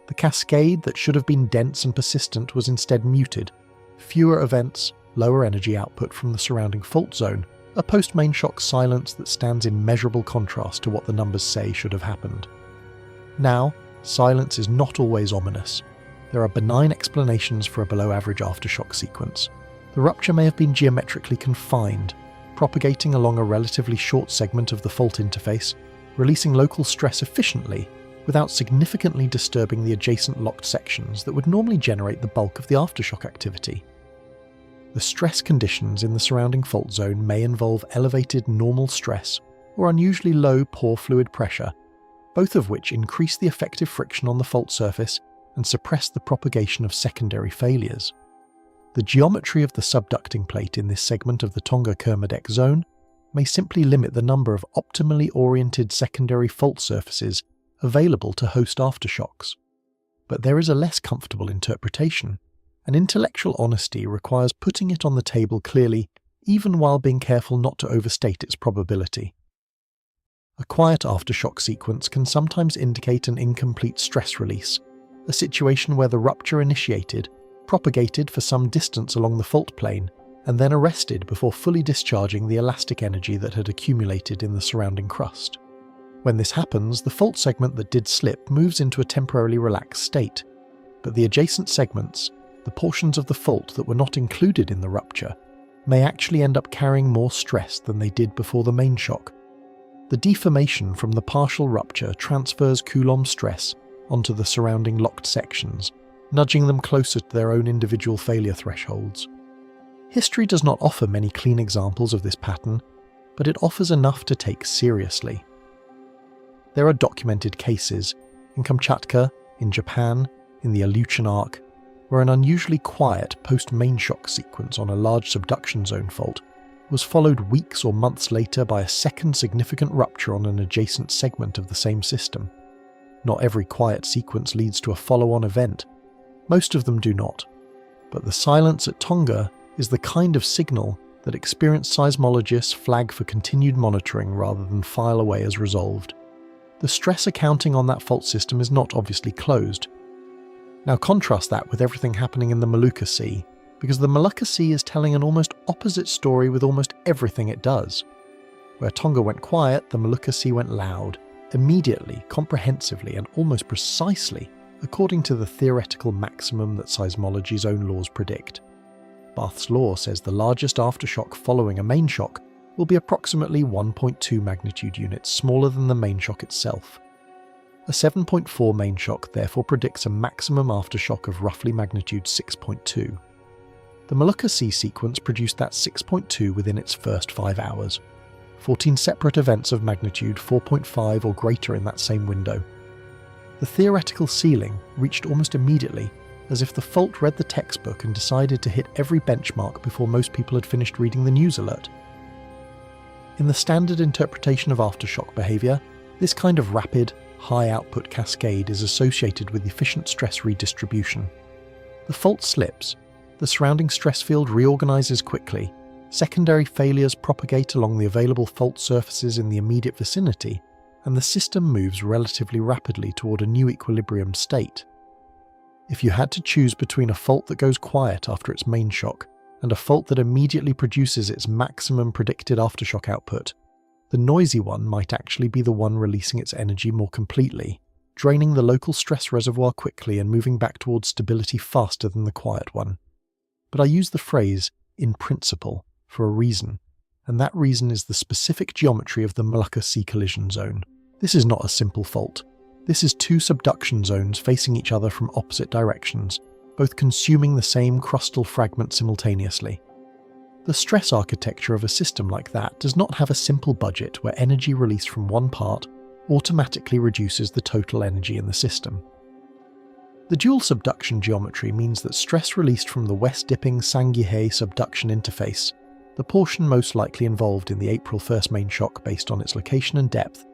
The cascade that should have been dense and persistent was instead muted. Fewer events, lower energy output from the surrounding fault zone, a post-main shock silence that stands in measurable contrast to what the numbers say should have happened. Now, silence is not always ominous. There are benign explanations for a below-average aftershock sequence. The rupture may have been geometrically confined, propagating along a relatively short segment of the fault interface, releasing local stress efficiently without significantly disturbing the adjacent locked sections that would normally generate the bulk of the aftershock activity. The stress conditions in the surrounding fault zone may involve elevated normal stress or unusually low pore fluid pressure, both of which increase the effective friction on the fault surface and suppress the propagation of secondary failures. The geometry of the subducting plate in this segment of the Tonga-Kermadec zone may simply limit the number of optimally oriented secondary fault surfaces available to host aftershocks. But there is a less comfortable interpretation, and intellectual honesty requires putting it on the table clearly, even while being careful not to overstate its probability. A quiet aftershock sequence can sometimes indicate an incomplete stress release, a situation where the rupture initiated, propagated for some distance along the fault plane, and then arrested before fully discharging the elastic energy that had accumulated in the surrounding crust. When this happens, the fault segment that did slip moves into a temporarily relaxed state, but the adjacent segments, the portions of the fault that were not included in the rupture, may actually end up carrying more stress than they did before the main shock. The deformation from the partial rupture transfers Coulomb stress onto the surrounding locked sections, nudging them closer to their own individual failure thresholds. History does not offer many clean examples of this pattern, but it offers enough to take seriously. There are documented cases in Kamchatka, in Japan, in the Aleutian Arc, where an unusually quiet post-main shock sequence on a large subduction zone fault was followed weeks or months later by a second significant rupture on an adjacent segment of the same system. Not every quiet sequence leads to a follow-on event. Most of them do not. But the silence at Tonga is the kind of signal that experienced seismologists flag for continued monitoring rather than file away as resolved. The stress accounting on that fault system is not obviously closed. Now contrast that with everything happening in the Molucca Sea, because the Molucca Sea is telling an almost opposite story with almost everything it does. Where Tonga went quiet, the Molucca Sea went loud, immediately, comprehensively, and almost precisely, according to the theoretical maximum that seismology's own laws predict. Bath's law says the largest aftershock following a main shock will be approximately 1.2 magnitude units smaller than the main shock itself. A 7.4 main shock therefore predicts a maximum aftershock of roughly magnitude 6.2. The Molucca Sea sequence produced that 6.2 within its first 5 hours. 14 separate events of magnitude 4.5 or greater in that same window. The theoretical ceiling reached almost immediately, as if the fault read the textbook and decided to hit every benchmark before most people had finished reading the news alert. In the standard interpretation of aftershock behaviour, this kind of rapid, high-output cascade is associated with efficient stress redistribution. The fault slips, the surrounding stress field reorganises quickly, secondary failures propagate along the available fault surfaces in the immediate vicinity, and the system moves relatively rapidly toward a new equilibrium state. If you had to choose between a fault that goes quiet after its main shock and a fault that immediately produces its maximum predicted aftershock output, the noisy one might actually be the one releasing its energy more completely, draining the local stress reservoir quickly and moving back towards stability faster than the quiet one. But I use the phrase "in principle" for a reason, and that reason is the specific geometry of the Molucca Sea collision zone. This is not a simple fault. This is two subduction zones facing each other from opposite directions, both consuming the same crustal fragment simultaneously. The stress architecture of a system like that does not have a simple budget where energy released from one part automatically reduces the total energy in the system. The dual subduction geometry means that stress released from the west-dipping Sangihe subduction interface, the portion most likely involved in the April 1st main shock based on its location and depth,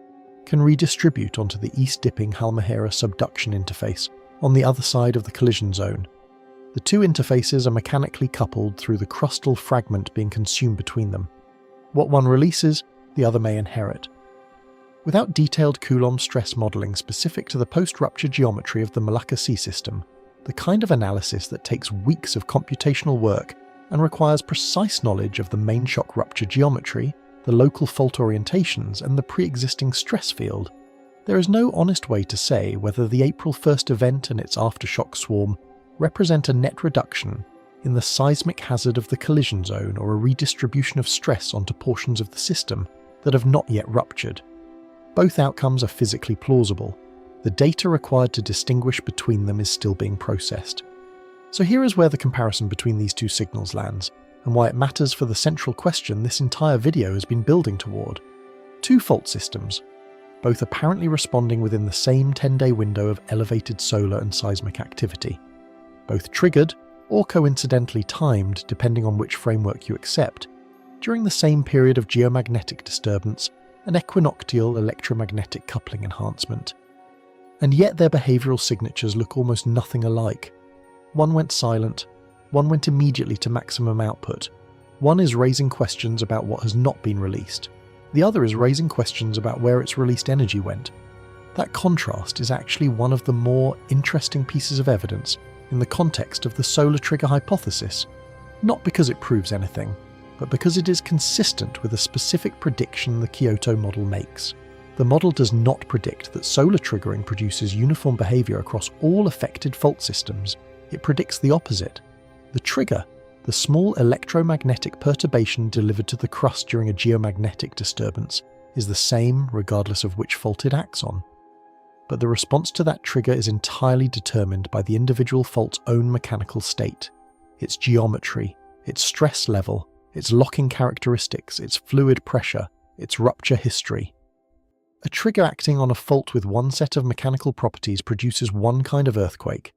can redistribute onto the east-dipping Halmahera subduction interface on the other side of the collision zone. The two interfaces are mechanically coupled through the crustal fragment being consumed between them. What one releases, the other may inherit. Without detailed Coulomb stress modelling specific to the post-rupture geometry of the Molucca Sea system, the kind of analysis that takes weeks of computational work and requires precise knowledge of the main shock rupture geometry, the local fault orientations, and the pre-existing stress field, there is no honest way to say whether the April 1st event and its aftershock swarm represent a net reduction in the seismic hazard of the collision zone or a redistribution of stress onto portions of the system that have not yet ruptured. Both outcomes are physically plausible. The data required to distinguish between them is still being processed. So here is where the comparison between these two signals lands, and why it matters for the central question this entire video has been building toward. Two fault systems, both apparently responding within the same 10-day window of elevated solar and seismic activity. Both triggered, or coincidentally timed depending on which framework you accept, during the same period of geomagnetic disturbance and equinoctial electromagnetic coupling enhancement. And yet their behavioural signatures look almost nothing alike. One went silent, one went immediately to maximum output. One is raising questions about what has not been released. The other is raising questions about where its released energy went. That contrast is actually one of the more interesting pieces of evidence in the context of the solar trigger hypothesis, not because it proves anything, but because it is consistent with a specific prediction the Kyoto model makes. The model does not predict that solar triggering produces uniform behaviour across all affected fault systems. It predicts the opposite. The trigger, the small electromagnetic perturbation delivered to the crust during a geomagnetic disturbance, is the same regardless of which fault it acts on. But the response to that trigger is entirely determined by the individual fault's own mechanical state, its geometry, its stress level, its locking characteristics, its fluid pressure, its rupture history. A trigger acting on a fault with one set of mechanical properties produces one kind of earthquake.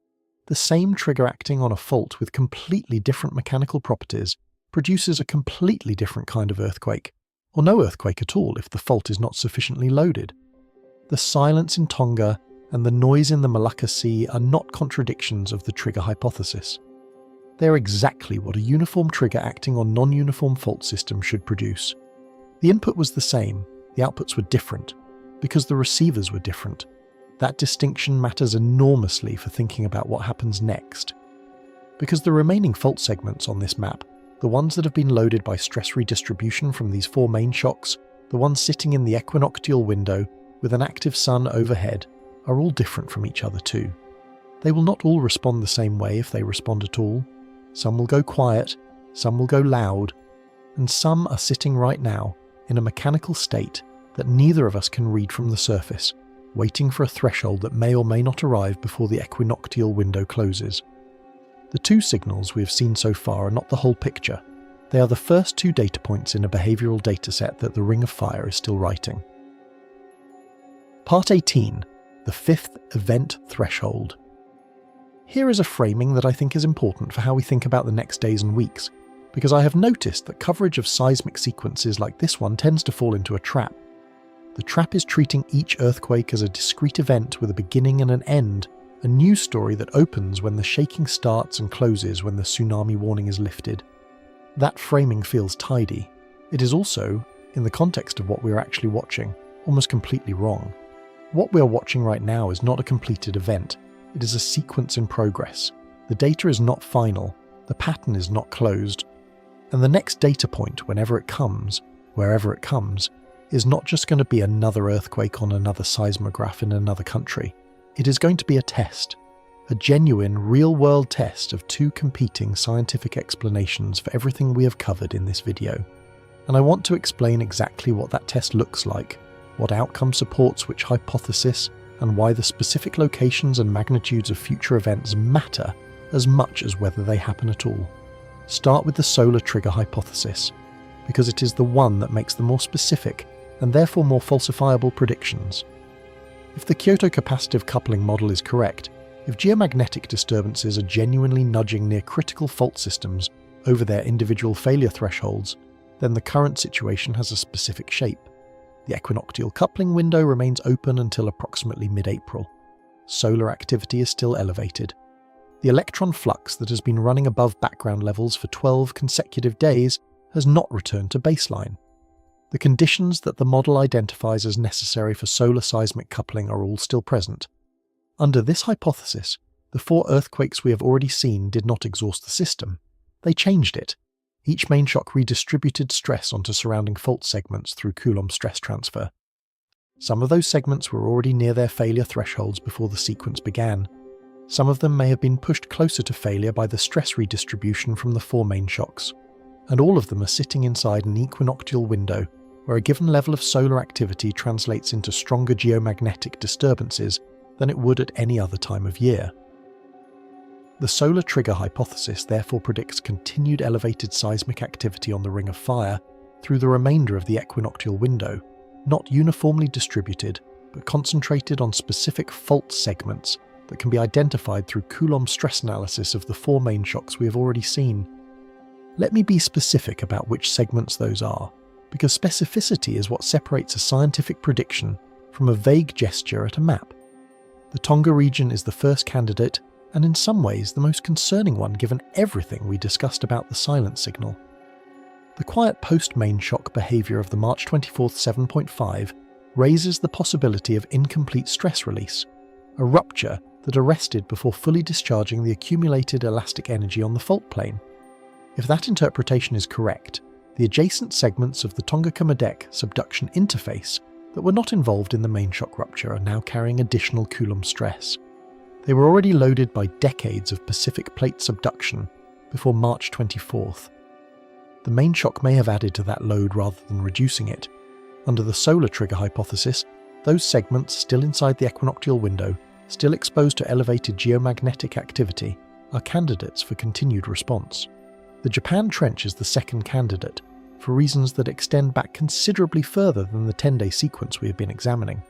The same trigger acting on a fault with completely different mechanical properties produces a completely different kind of earthquake, or no earthquake at all if the fault is not sufficiently loaded. The silence in Tonga and the noise in the Molucca Sea are not contradictions of the trigger hypothesis. They are exactly what a uniform trigger acting on non-uniform fault systems should produce. The input was the same, the outputs were different, because the receivers were different. That distinction matters enormously for thinking about what happens next. Because the remaining fault segments on this map, the ones that have been loaded by stress redistribution from these four main shocks, the ones sitting in the equinoctial window with an active sun overhead, are all different from each other too. They will not all respond the same way if they respond at all. Some will go quiet, some will go loud, and some are sitting right now in a mechanical state that neither of us can read from the surface, waiting for a threshold that may or may not arrive before the equinoctial window closes. The two signals we have seen so far are not the whole picture. They are the first two data points in a behavioural dataset that the Ring of Fire is still writing. Part 18. The fifth event threshold. Here is a framing that I think is important for how we think about the next days and weeks, because I have noticed that coverage of seismic sequences like this one tends to fall into a trap. The trap is treating each earthquake as a discrete event with a beginning and an end, a news story that opens when the shaking starts and closes when the tsunami warning is lifted. That framing feels tidy. It is also, in the context of what we are actually watching, almost completely wrong. What we are watching right now is not a completed event. It is a sequence in progress. The data is not final, the pattern is not closed, and the next data point, whenever it comes, wherever it comes, is not just going to be another earthquake on another seismograph in another country. It is going to be a test, a genuine, real-world test of two competing scientific explanations for everything we have covered in this video. And I want to explain exactly what that test looks like, what outcome supports which hypothesis, and why the specific locations and magnitudes of future events matter as much as whether they happen at all. Start with the solar trigger hypothesis, because it is the one that makes the more specific and therefore more falsifiable predictions. If the Kyoto capacitive coupling model is correct, if geomagnetic disturbances are genuinely nudging near critical fault systems over their individual failure thresholds, then the current situation has a specific shape. The equinoctial coupling window remains open until approximately mid-April. Solar activity is still elevated. The electron flux that has been running above background levels for 12 consecutive days has not returned to baseline. The conditions that the model identifies as necessary for solar seismic coupling are all still present. Under this hypothesis, the 4 earthquakes we have already seen did not exhaust the system. They changed it. Each main shock redistributed stress onto surrounding fault segments through Coulomb stress transfer. Some of those segments were already near their failure thresholds before the sequence began. Some of them may have been pushed closer to failure by the stress redistribution from the 4 main shocks. And all of them are sitting inside an equinoctial window where a given level of solar activity translates into stronger geomagnetic disturbances than it would at any other time of year. The solar trigger hypothesis therefore predicts continued elevated seismic activity on the Ring of Fire through the remainder of the equinoctial window, not uniformly distributed, but concentrated on specific fault segments that can be identified through Coulomb stress analysis of the 4 main shocks we have already seen. Let me be specific about which segments those are, because specificity is what separates a scientific prediction from a vague gesture at a map. The Tonga region is the first candidate, and in some ways the most concerning one given everything we discussed about the silence signal. The quiet post-main shock behaviour of the March 24th 7.5 raises the possibility of incomplete stress release, a rupture that arrested before fully discharging the accumulated elastic energy on the fault plane. If that interpretation is correct, the adjacent segments of the Tonga-Kermadec subduction interface that were not involved in the main shock rupture are now carrying additional Coulomb stress. They were already loaded by decades of Pacific plate subduction before March 24th. The main shock may have added to that load rather than reducing it. Under the solar trigger hypothesis, those segments still inside the equinoctial window, still exposed to elevated geomagnetic activity, are candidates for continued response. The Japan Trench is the second candidate, for reasons that extend back considerably further than the 10-day sequence we have been examining.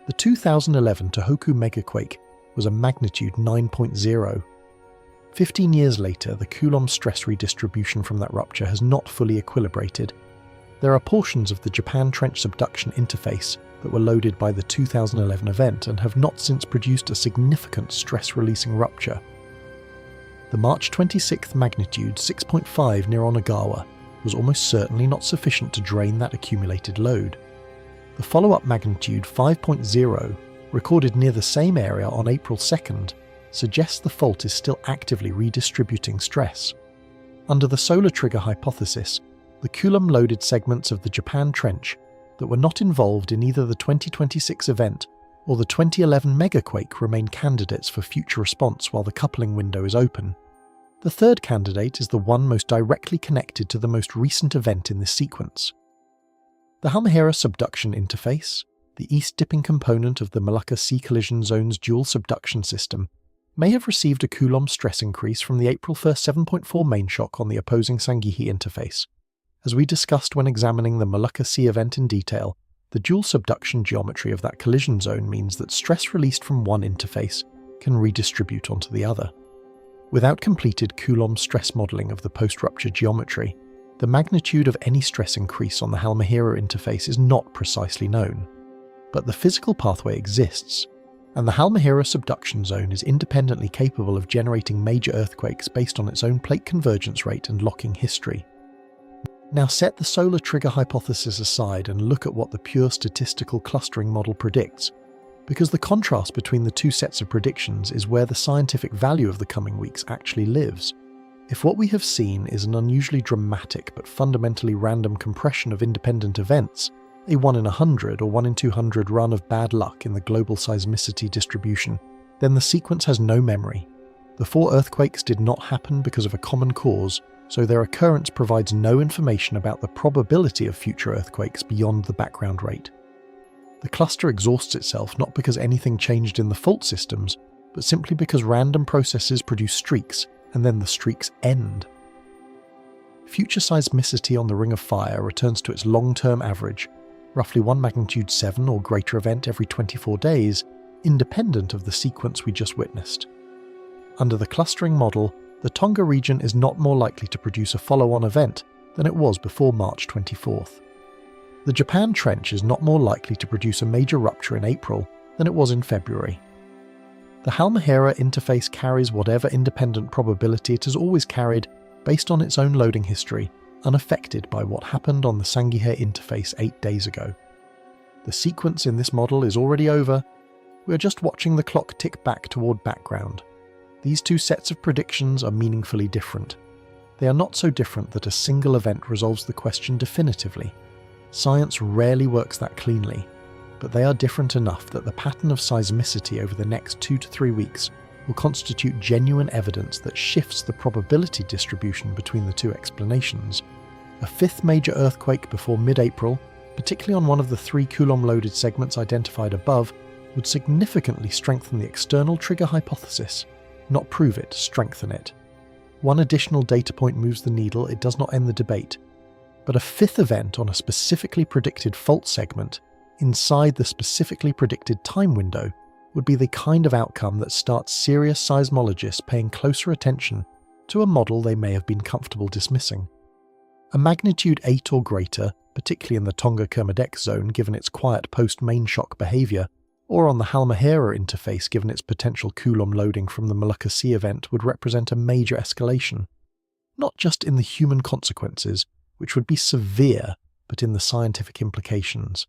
The 2011 Tohoku megaquake was a magnitude 9.0. 15 years later, the Coulomb stress redistribution from that rupture has not fully equilibrated. There are portions of the Japan Trench subduction interface that were loaded by the 2011 event and have not since produced a significant stress-releasing rupture. The March 26th magnitude 6.5 near Onagawa was almost certainly not sufficient to drain that accumulated load. The follow-up magnitude 5.0, recorded near the same area on April 2nd, suggests the fault is still actively redistributing stress. Under the solar trigger hypothesis, the Coulomb-loaded segments of the Japan Trench that were not involved in either the 2026 event or the 2011 megaquake remain candidates for future response while the coupling window is open. The third candidate is the one most directly connected to the most recent event in this sequence. The Halmahera subduction interface, the east-dipping component of the Molucca Sea Collision Zone's dual subduction system, may have received a Coulomb stress increase from the April 1st 7.4 main shock on the opposing Sangihe interface. As we discussed when examining the Molucca Sea event in detail, the dual subduction geometry of that collision zone means that stress released from one interface can redistribute onto the other. Without completed Coulomb stress modelling of the post-rupture geometry, the magnitude of any stress increase on the Halmahera interface is not precisely known. But the physical pathway exists, and the Halmahera subduction zone is independently capable of generating major earthquakes based on its own plate convergence rate and locking history. Now set the solar trigger hypothesis aside and look at what the pure statistical clustering model predicts, because the contrast between the two sets of predictions is where the scientific value of the coming weeks actually lives. If what we have seen is an unusually dramatic but fundamentally random compression of independent events, a 1 in 100 or 1 in 200 run of bad luck in the global seismicity distribution, then the sequence has no memory. The 4 earthquakes did not happen because of a common cause, so their occurrence provides no information about the probability of future earthquakes beyond the background rate. The cluster exhausts itself not because anything changed in the fault systems, but simply because random processes produce streaks, and then the streaks end. Future seismicity on the Ring of Fire returns to its long-term average, roughly 1 magnitude 7 or greater event every 24 days, independent of the sequence we just witnessed. Under the clustering model, the Tonga region is not more likely to produce a follow-on event than it was before March 24th. The Japan Trench is not more likely to produce a major rupture in April than it was in February. The Halmahera interface carries whatever independent probability it has always carried based on its own loading history, unaffected by what happened on the Sangihe interface 8 days ago. The sequence in this model is already over. We are just watching the clock tick back toward background. These two sets of predictions are meaningfully different. They are not so different that a single event resolves the question definitively. Science rarely works that cleanly, but they are different enough that the pattern of seismicity over the next 2 to 3 weeks will constitute genuine evidence that shifts the probability distribution between the two explanations. A 5th major earthquake before mid-April, particularly on one of the 3 Coulomb-loaded segments identified above, would significantly strengthen the external trigger hypothesis, not prove it, strengthen it. One additional data point moves the needle, it does not end the debate. But a 5th event on a specifically predicted fault segment, inside the specifically predicted time window, would be the kind of outcome that starts serious seismologists paying closer attention to a model they may have been comfortable dismissing. A magnitude 8 or greater, particularly in the Tonga-Kermadec zone given its quiet post-main shock behaviour, or on the Halmahera interface given its potential Coulomb loading from the Molucca Sea event, would represent a major escalation. Not just in the human consequences, which would be severe, but in the scientific implications.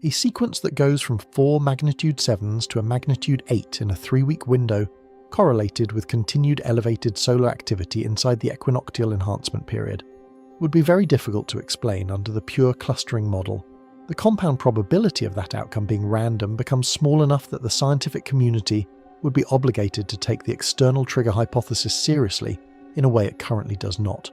A sequence that goes from 4 magnitude 7s to a magnitude 8 in a 3-week window correlated with continued elevated solar activity inside the equinoctial enhancement period would be very difficult to explain under the pure clustering model. The compound probability of that outcome being random becomes small enough that the scientific community would be obligated to take the external trigger hypothesis seriously in a way it currently does not.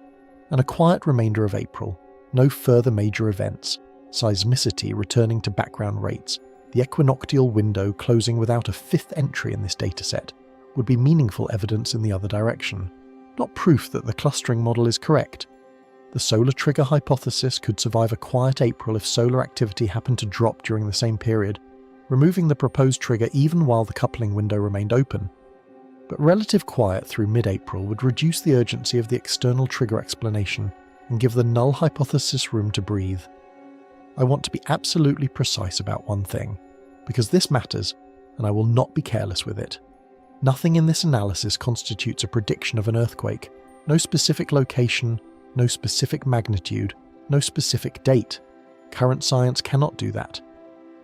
And a quiet remainder of April, no further major events, seismicity returning to background rates, the equinoctial window closing without a 5th entry in this dataset, would be meaningful evidence in the other direction, not proof that the clustering model is correct. The solar trigger hypothesis could survive a quiet April if solar activity happened to drop during the same period, removing the proposed trigger even while the coupling window remained open. But relative quiet through mid-April would reduce the urgency of the external trigger explanation and give the null hypothesis room to breathe. I want to be absolutely precise about one thing, because this matters, and I will not be careless with it. Nothing in this analysis constitutes a prediction of an earthquake. No specific location, no specific magnitude, no specific date. Current science cannot do that.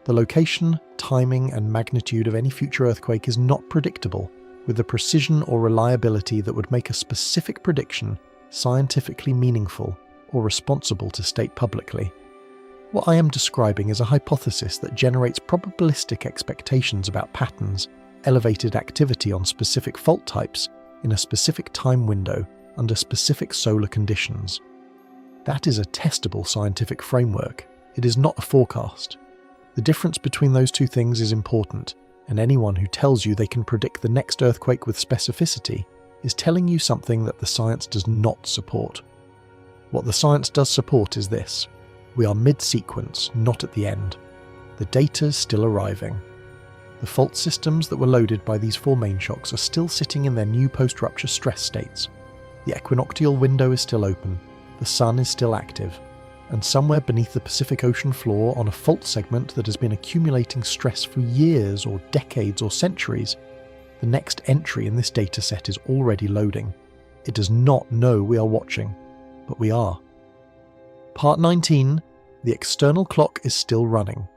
The location, timing, and magnitude of any future earthquake is not predictable with the precision or reliability that would make a specific prediction scientifically meaningful or responsible to state publicly. What I am describing is a hypothesis that generates probabilistic expectations about patterns, elevated activity on specific fault types in a specific time window under specific solar conditions. That is a testable scientific framework. It is not a forecast. The difference between those two things is important, and anyone who tells you they can predict the next earthquake with specificity is telling you something that the science does not support. What the science does support is this: we are mid-sequence, not at the end. The data is still arriving. The fault systems that were loaded by these 4 main shocks are still sitting in their new post-rupture stress states. The equinoctial window is still open, the sun is still active, and somewhere beneath the Pacific Ocean floor on a fault segment that has been accumulating stress for years or decades or centuries, the next entry in this dataset is already loading. It does not know we are watching, but we are. Part 19. The external clock is still running.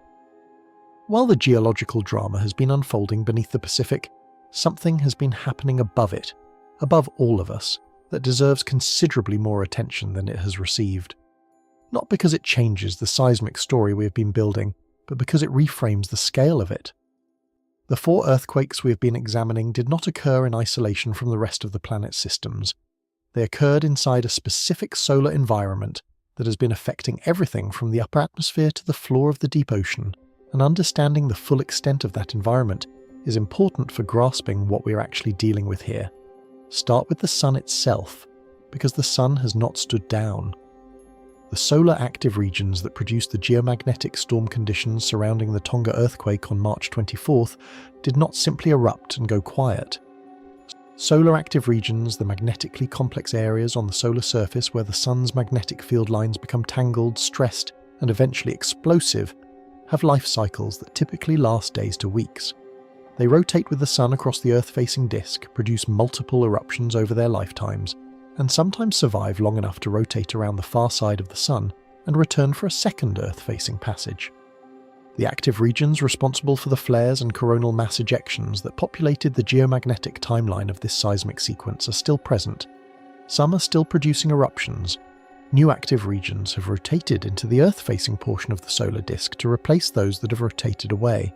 While the geological drama has been unfolding beneath the Pacific, something has been happening above it, above all of us, that deserves considerably more attention than it has received. Not because it changes the seismic story we have been building, but because it reframes the scale of it. The 4 earthquakes we have been examining did not occur in isolation from the rest of the planet's systems. They occurred inside a specific solar environment that has been affecting everything from the upper atmosphere to the floor of the deep ocean, and understanding the full extent of that environment is important for grasping what we are actually dealing with here. Start with the sun itself, because the sun has not stood down. The solar active regions that produced the geomagnetic storm conditions surrounding the Tonga earthquake on March 24th did not simply erupt and go quiet. Solar active regions, the magnetically complex areas on the solar surface where the sun's magnetic field lines become tangled, stressed, and eventually explosive, have life cycles that typically last days to weeks. They rotate with the sun across the Earth-facing disk, produce multiple eruptions over their lifetimes, and sometimes survive long enough to rotate around the far side of the sun and return for a second Earth-facing passage. The active regions responsible for the flares and coronal mass ejections that populated the geomagnetic timeline of this seismic sequence are still present. Some are still producing eruptions. New active regions have rotated into the Earth-facing portion of the solar disk to replace those that have rotated away.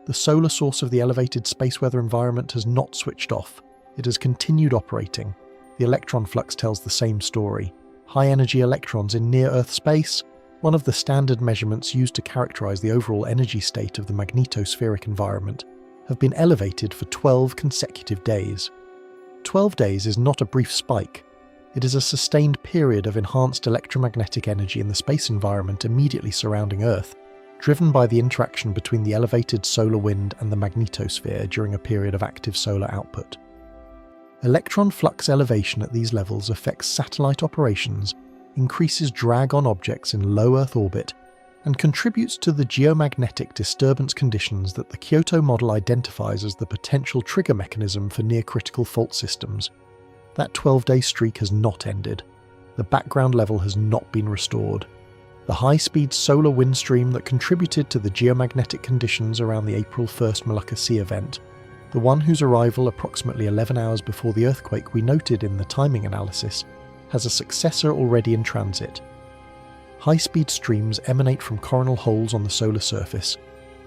The solar source of the elevated space weather environment has not switched off. It has continued operating. The electron flux tells the same story. High-energy electrons in near-Earth space, one of the standard measurements used to characterize the overall energy state of the magnetospheric environment, have been elevated for 12 consecutive days. 12 days is not a brief spike. It is a sustained period of enhanced electromagnetic energy in the space environment immediately surrounding Earth, driven by the interaction between the elevated solar wind and the magnetosphere during a period of active solar output. Electron flux elevation at these levels affects satellite operations, increases drag on objects in low Earth orbit, and contributes to the geomagnetic disturbance conditions that the Kyoto model identifies as the potential trigger mechanism for near-critical fault systems. That 12-day streak has not ended. The background level has not been restored. The high-speed solar wind stream that contributed to the geomagnetic conditions around the April 1st Molucca Sea event, the one whose arrival approximately 11 hours before the earthquake we noted in the timing analysis, has a successor already in transit. High-speed streams emanate from coronal holes on the solar surface,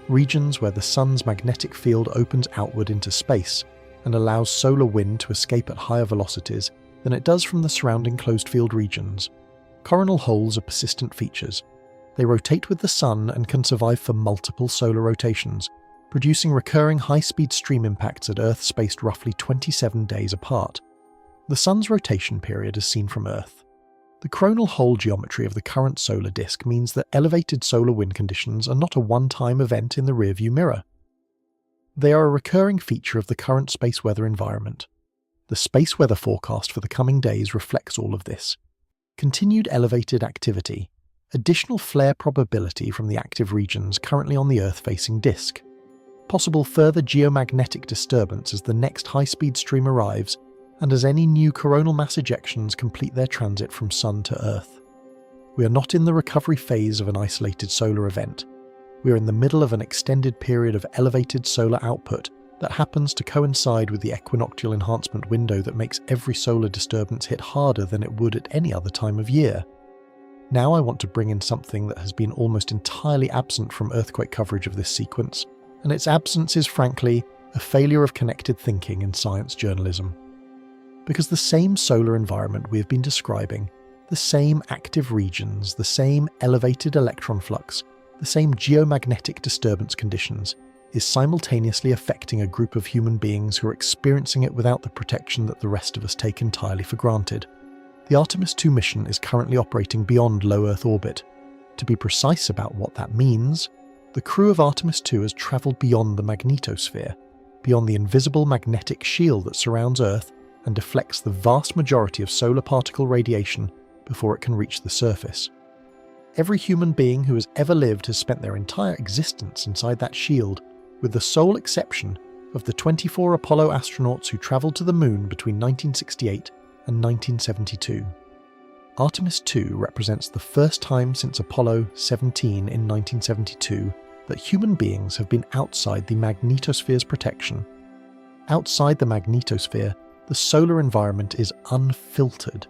regions where the sun's magnetic field opens outward into space and allows solar wind to escape at higher velocities than it does from the surrounding closed-field regions. Coronal holes are persistent features. They rotate with the sun and can survive for multiple solar rotations, producing recurring high-speed stream impacts at Earth spaced roughly 27 days apart. The sun's rotation period is seen from Earth. The coronal hole geometry of the current solar disk means that elevated solar wind conditions are not a one-time event in the rearview mirror. They are a recurring feature of the current space weather environment. The space weather forecast for the coming days reflects all of this. Continued elevated activity, additional flare probability from the active regions currently on the Earth-facing disk, possible further geomagnetic disturbance as the next high-speed stream arrives and as any new coronal mass ejections complete their transit from Sun to Earth. We are not in the recovery phase of an isolated solar event. We are in the middle of an extended period of elevated solar output that happens to coincide with the equinoctial enhancement window that makes every solar disturbance hit harder than it would at any other time of year. Now I want to bring in something that has been almost entirely absent from earthquake coverage of this sequence, and its absence is frankly a failure of connected thinking in science journalism. Because the same solar environment we have been describing, the same active regions, the same elevated electron flux, the same geomagnetic disturbance conditions, is simultaneously affecting a group of human beings who are experiencing it without the protection that the rest of us take entirely for granted. The Artemis II mission is currently operating beyond low Earth orbit. To be precise about what that means, the crew of Artemis II has travelled beyond the magnetosphere, beyond the invisible magnetic shield that surrounds Earth and deflects the vast majority of solar particle radiation before it can reach the surface. Every human being who has ever lived has spent their entire existence inside that shield, with the sole exception of the 24 Apollo astronauts who travelled to the Moon between 1968 and 1972. Artemis II represents the first time since Apollo 17 in 1972 that human beings have been outside the magnetosphere's protection. Outside the magnetosphere, the solar environment is unfiltered.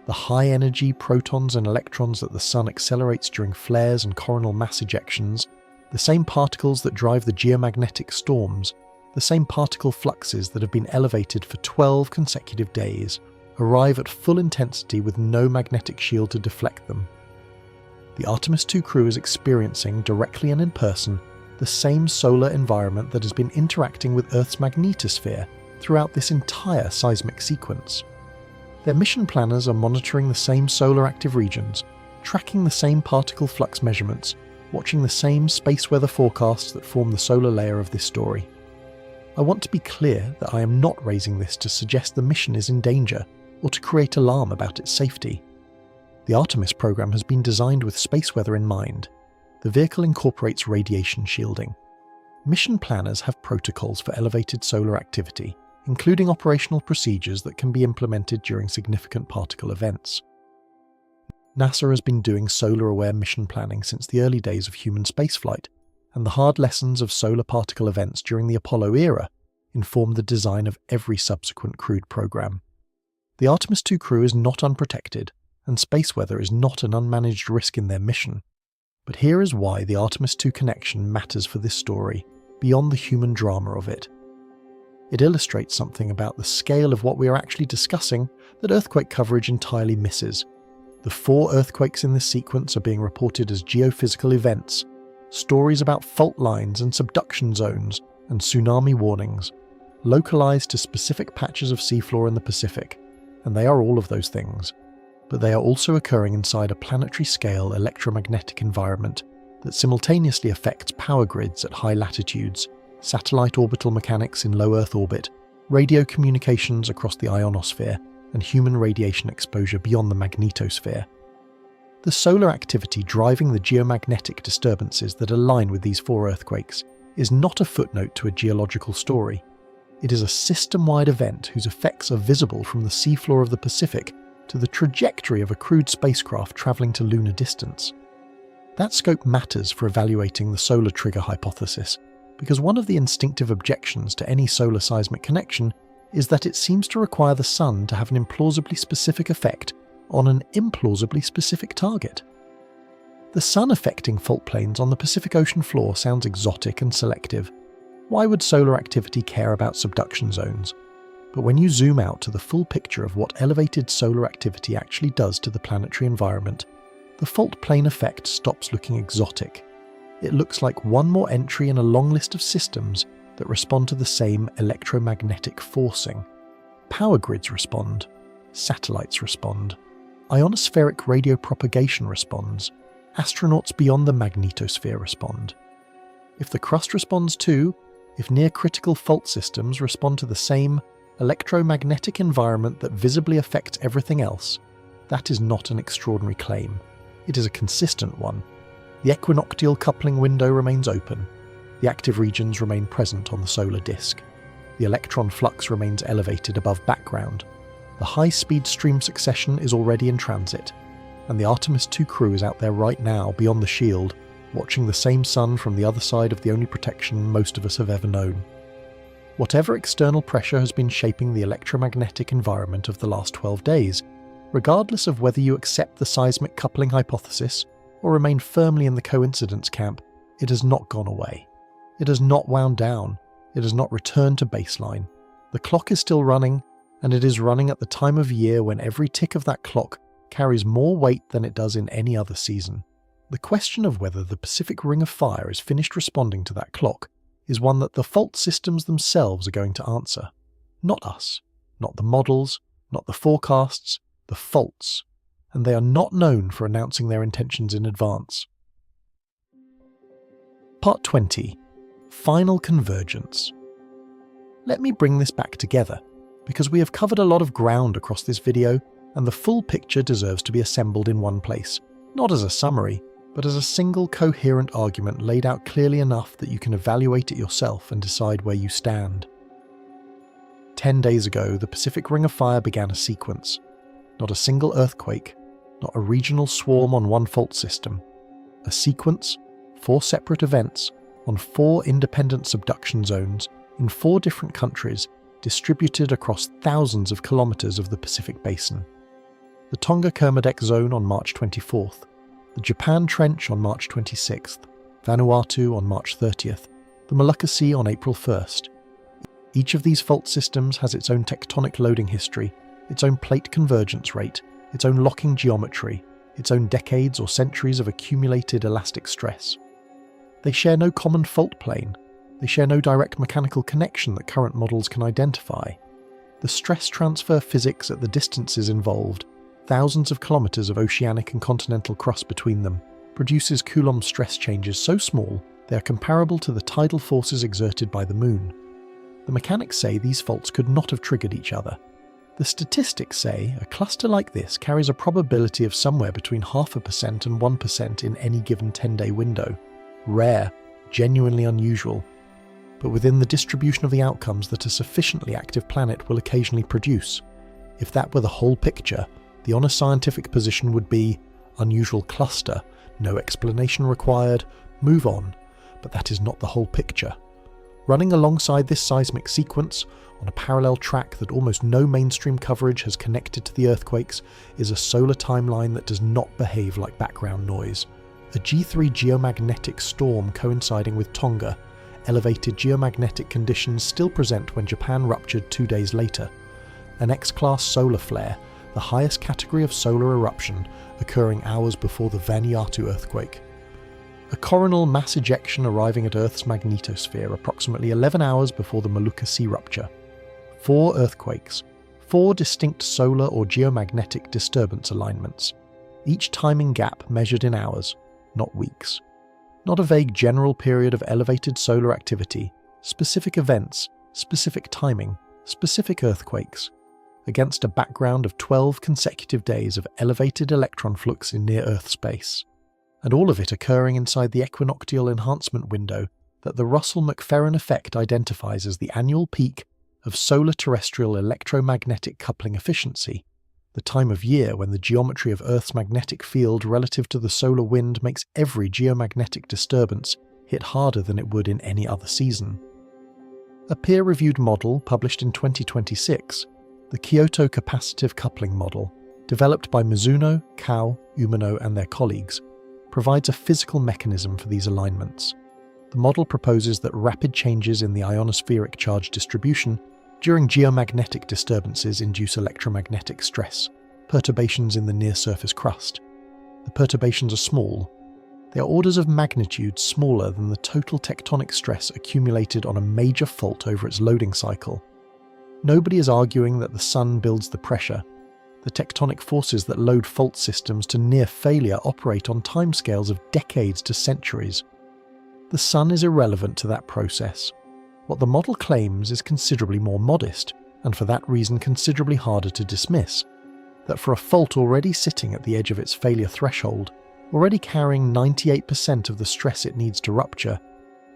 The high-energy protons and electrons that the Sun accelerates during flares and coronal mass ejections, the same particles that drive the geomagnetic storms, the same particle fluxes that have been elevated for 12 consecutive days, arrive at full intensity with no magnetic shield to deflect them. The Artemis II crew is experiencing, directly and in person, the same solar environment that has been interacting with Earth's magnetosphere throughout this entire seismic sequence. Their mission planners are monitoring the same solar active regions, tracking the same particle flux measurements, watching the same space weather forecasts that form the solar layer of this story. I want to be clear that I am not raising this to suggest the mission is in danger or to create alarm about its safety. The Artemis program has been designed with space weather in mind. The vehicle incorporates radiation shielding. Mission planners have protocols for elevated solar activity, including operational procedures that can be implemented during significant particle events. NASA has been doing solar-aware mission planning since the early days of human spaceflight, and the hard lessons of solar particle events during the Apollo era informed the design of every subsequent crewed program. The Artemis II crew is not unprotected, and space weather is not an unmanaged risk in their mission. But here is why the Artemis II connection matters for this story, beyond the human drama of it. It illustrates something about the scale of what we are actually discussing that earthquake coverage entirely misses. The 4 earthquakes in this sequence are being reported as geophysical events, stories about fault lines and subduction zones and tsunami warnings, localized to specific patches of seafloor in the Pacific, and they are all of those things. But they are also occurring inside a planetary-scale electromagnetic environment that simultaneously affects power grids at high latitudes, satellite orbital mechanics in low Earth orbit, radio communications across the ionosphere, and human radiation exposure beyond the magnetosphere. The solar activity driving the geomagnetic disturbances that align with these 4 earthquakes is not a footnote to a geological story. It is a system-wide event whose effects are visible from the seafloor of the Pacific to the trajectory of a crewed spacecraft travelling to lunar distance. That scope matters for evaluating the solar trigger hypothesis, because one of the instinctive objections to any solar seismic connection is that it seems to require the Sun to have an implausibly specific effect on an implausibly specific target. The Sun affecting fault planes on the Pacific Ocean floor sounds exotic and selective. Why would solar activity care about subduction zones? But when you zoom out to the full picture of what elevated solar activity actually does to the planetary environment, the fault plane effect stops looking exotic. It looks like one more entry in a long list of systems that respond to the same electromagnetic forcing. Power grids respond. Satellites respond. ionospheric radio propagation responds, astronauts beyond the magnetosphere respond. If the crust responds too, if near-critical fault systems respond to the same electromagnetic environment that visibly affects everything else, that is not an extraordinary claim. It is a consistent one. The equinoctial coupling window remains open. The active regions remain present on the solar disk. The electron flux remains elevated above background. The high-speed stream succession is already in transit, and the Artemis II crew is out there right now beyond the shield, watching the same sun from the other side of the only protection most of us have ever known. Whatever external pressure has been shaping the electromagnetic environment of the last 12 days, regardless of whether you accept the seismic coupling hypothesis or remain firmly in the coincidence camp, it has not gone away. It has not wound down. It has not returned to baseline. The clock is still running, and it is running at the time of year when every tick of that clock carries more weight than it does in any other season. The question of whether the Pacific Ring of Fire is finished responding to that clock is one that the fault systems themselves are going to answer. Not us, not the models, not the forecasts, the faults, and they are not known for announcing their intentions in advance. Part 20. Final Convergence. Let me bring this back together, because we have covered a lot of ground across this video, and the full picture deserves to be assembled in one place, not as a summary, but as a single coherent argument laid out clearly enough that you can evaluate it yourself and decide where you stand. 10 days ago, the Pacific Ring of Fire began a sequence. Not a single earthquake, not a regional swarm on one fault system. A sequence, 4 separate events, on 4 independent subduction zones in 4 different countries, distributed across thousands of kilometers of the Pacific Basin. The Tonga-Kermadec zone on March 24th, the Japan Trench on March 26th, Vanuatu on March 30th, the Molucca Sea on April 1st. Each of these fault systems has its own tectonic loading history, its own plate convergence rate, its own locking geometry, its own decades or centuries of accumulated elastic stress. They share no common fault plane. They share no direct mechanical connection that current models can identify. The stress transfer physics at the distances involved, thousands of kilometers of oceanic and continental crust between them, produces Coulomb stress changes so small they are comparable to the tidal forces exerted by the Moon. The mechanics say these faults could not have triggered each other. The statistics say a cluster like this carries a probability of somewhere between 0.5% and 1% in any given 10-day window. Rare, genuinely unusual, but within the distribution of the outcomes that a sufficiently active planet will occasionally produce. If that were the whole picture, the honest scientific position would be unusual cluster, no explanation required, move on, but that is not the whole picture. Running alongside this seismic sequence, on a parallel track that almost no mainstream coverage has connected to the earthquakes, is a solar timeline that does not behave like background noise. A G3 geomagnetic storm coinciding with Tonga, elevated geomagnetic conditions still present when Japan ruptured 2 days later. An X-class solar flare, the highest category of solar eruption, occurring hours before the Vanuatu earthquake. A coronal mass ejection arriving at Earth's magnetosphere approximately 11 hours before the Molucca Sea rupture. 4 earthquakes, 4 distinct solar or geomagnetic disturbance alignments, each timing gap measured in hours, not weeks. Not a vague general period of elevated solar activity, specific events, specific timing, specific earthquakes, against a background of 12 consecutive days of elevated electron flux in near-Earth space. And all of it occurring inside the equinoctial enhancement window that the Russell-McFerran effect identifies as the annual peak of solar-terrestrial electromagnetic coupling efficiency, the time of year when the geometry of Earth's magnetic field relative to the solar wind makes every geomagnetic disturbance hit harder than it would in any other season. A peer-reviewed model published in 2026, the Kyoto Capacitive Coupling Model, developed by Mizuno, Kao, Umino and their colleagues, provides a physical mechanism for these alignments. The model proposes that rapid changes in the ionospheric charge distribution during geomagnetic disturbances induce electromagnetic stress, perturbations in the near-surface crust. The perturbations are small. They are orders of magnitude smaller than the total tectonic stress accumulated on a major fault over its loading cycle. Nobody is arguing that the sun builds the pressure. The tectonic forces that load fault systems to near failure operate on timescales of decades to centuries. The Sun is irrelevant to that process. What the model claims is considerably more modest, and for that reason considerably harder to dismiss. That for a fault already sitting at the edge of its failure threshold, already carrying 98% of the stress it needs to rupture,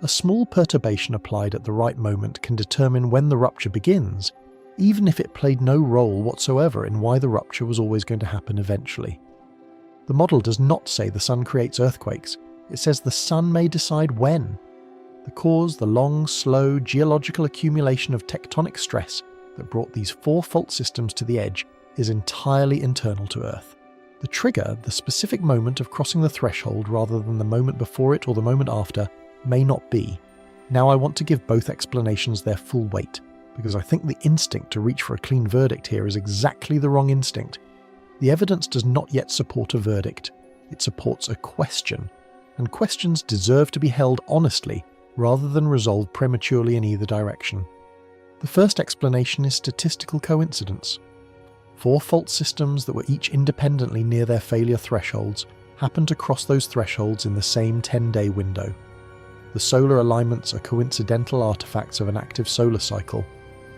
a small perturbation applied at the right moment can determine when the rupture begins, even if it played no role whatsoever in why the rupture was always going to happen eventually. The model does not say the Sun creates earthquakes, it says the Sun may decide when. The cause, the long, slow, geological accumulation of tectonic stress that brought these 4 fault systems to the edge, is entirely internal to Earth. The trigger, the specific moment of crossing the threshold rather than the moment before it or the moment after, may not be. Now I want to give both explanations their full weight, because I think the instinct to reach for a clean verdict here is exactly the wrong instinct. The evidence does not yet support a verdict, it supports a question, and questions deserve to be held honestly rather than resolved prematurely in either direction. The first explanation is statistical coincidence. 4 fault systems that were each independently near their failure thresholds happened to cross those thresholds in the same 10-day window. The solar alignments are coincidental artifacts of an active solar cycle.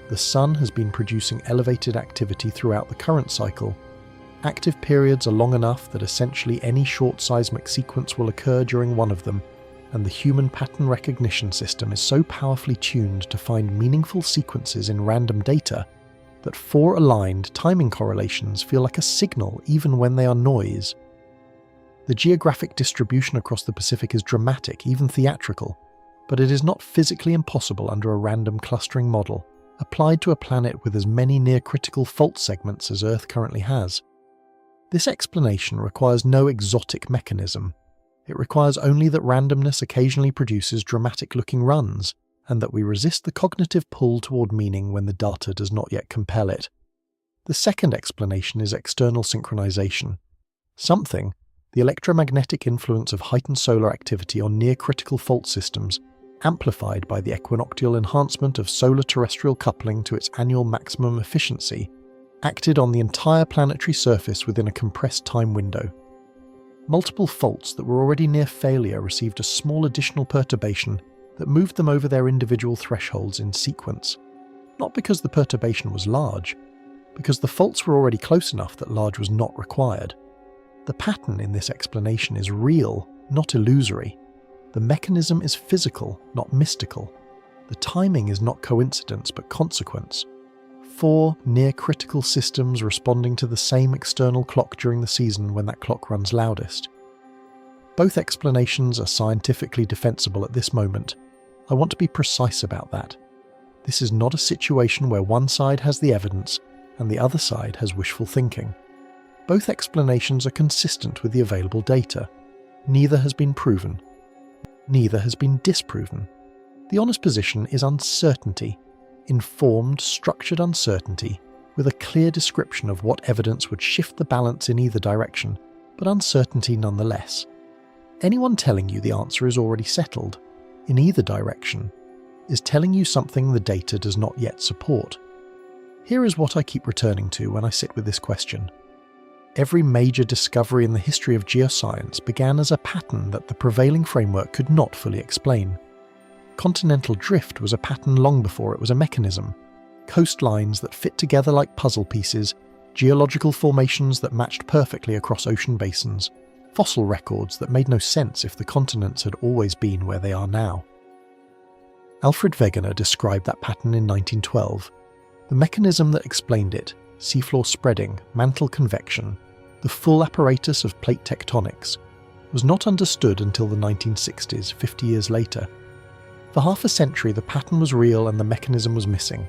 The Sun has been producing elevated activity throughout the current cycle. Active periods are long enough that essentially any short seismic sequence will occur during one of them, and the human pattern recognition system is so powerfully tuned to find meaningful sequences in random data that 4 aligned timing correlations feel like a signal even when they are noise. The geographic distribution across the Pacific is dramatic, even theatrical, but it is not physically impossible under a random clustering model, applied to a planet with as many near-critical fault segments as Earth currently has. This explanation requires no exotic mechanism. It requires only that randomness occasionally produces dramatic-looking runs, and that we resist the cognitive pull toward meaning when the data does not yet compel it. The second explanation is external synchronization. Something, the electromagnetic influence of heightened solar activity on near-critical fault systems, amplified by the equinoctial enhancement of solar-terrestrial coupling to its annual maximum efficiency, acted on the entire planetary surface within a compressed time window. Multiple faults that were already near failure received a small additional perturbation that moved them over their individual thresholds in sequence, not because the perturbation was large, because the faults were already close enough that large was not required. The pattern in this explanation is real, not illusory. The mechanism is physical, not mystical. The timing is not coincidence, but consequence. 4 near-critical systems responding to the same external clock during the season when that clock runs loudest. Both explanations are scientifically defensible at this moment. I want to be precise about that. This is not a situation where one side has the evidence and the other side has wishful thinking. Both explanations are consistent with the available data. Neither has been proven. Neither has been disproven. The honest position is uncertainty, informed, structured uncertainty, with a clear description of what evidence would shift the balance in either direction, but uncertainty nonetheless. Anyone telling you the answer is already settled, in either direction, is telling you something the data does not yet support. Here is what I keep returning to when I sit with this question. Every major discovery in the history of geoscience began as a pattern that the prevailing framework could not fully explain. Continental drift was a pattern long before it was a mechanism. Coastlines that fit together like puzzle pieces, geological formations that matched perfectly across ocean basins, fossil records that made no sense if the continents had always been where they are now. Alfred Wegener described that pattern in 1912. The mechanism that explained it, seafloor spreading, mantle convection, the full apparatus of plate tectonics, was not understood until the 1960s, 50 years later. For half a century the pattern was real and the mechanism was missing.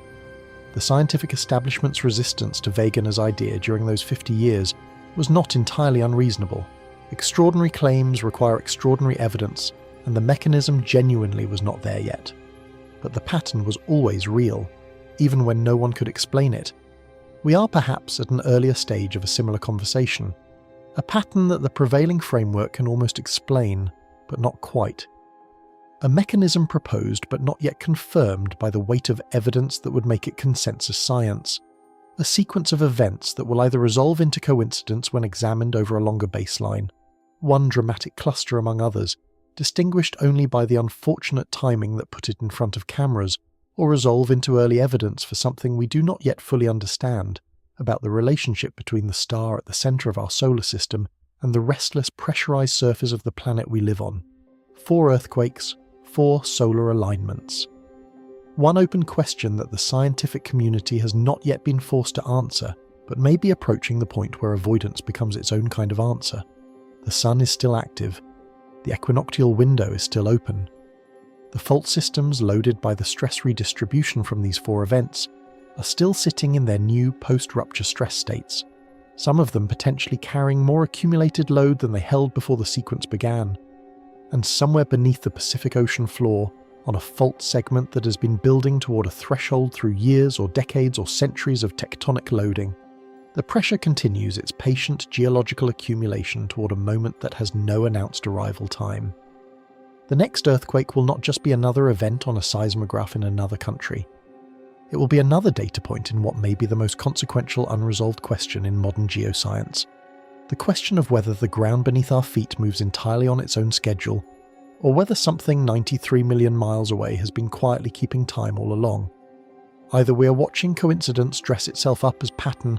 The scientific establishment's resistance to Wegener's idea during those 50 years was not entirely unreasonable. Extraordinary claims require extraordinary evidence, and the mechanism genuinely was not there yet. But the pattern was always real, even when no one could explain it. We are perhaps at an earlier stage of a similar conversation, a pattern that the prevailing framework can almost explain, but not quite. A mechanism proposed but not yet confirmed by the weight of evidence that would make it consensus science. A sequence of events that will either resolve into coincidence when examined over a longer baseline, one dramatic cluster among others, distinguished only by the unfortunate timing that put it in front of cameras, or resolve into early evidence for something we do not yet fully understand about the relationship between the star at the centre of our solar system and the restless, pressurized surface of the planet we live on. 4 earthquakes, 4 solar alignments. One open question that the scientific community has not yet been forced to answer, but may be approaching the point where avoidance becomes its own kind of answer. The sun is still active. The equinoctial window is still open. The fault systems loaded by the stress redistribution from these 4 events are still sitting in their new post-rupture stress states, some of them potentially carrying more accumulated load than they held before the sequence began. And somewhere beneath the Pacific Ocean floor, on a fault segment that has been building toward a threshold through years or decades or centuries of tectonic loading, the pressure continues its patient geological accumulation toward a moment that has no announced arrival time. The next earthquake will not just be another event on a seismograph in another country. It will be another data point in what may be the most consequential unresolved question in modern geoscience. The question of whether the ground beneath our feet moves entirely on its own schedule, or whether something 93 million miles away has been quietly keeping time all along. Either we are watching coincidence dress itself up as pattern,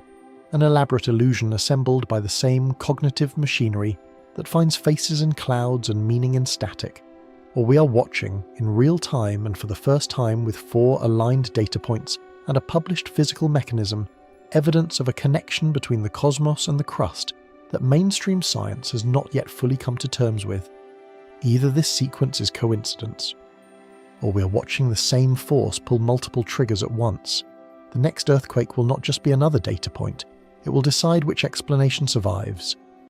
an elaborate illusion assembled by the same cognitive machinery that finds faces in clouds and meaning in static, or we are watching, in real time and for the first time with 4 aligned data points and a published physical mechanism, evidence of a connection between the cosmos and the crust that mainstream science has not yet fully come to terms with. Either this sequence is coincidence, or we are watching the same force pull multiple triggers at once. The next earthquake will not just be another data point, it will decide which explanation survives,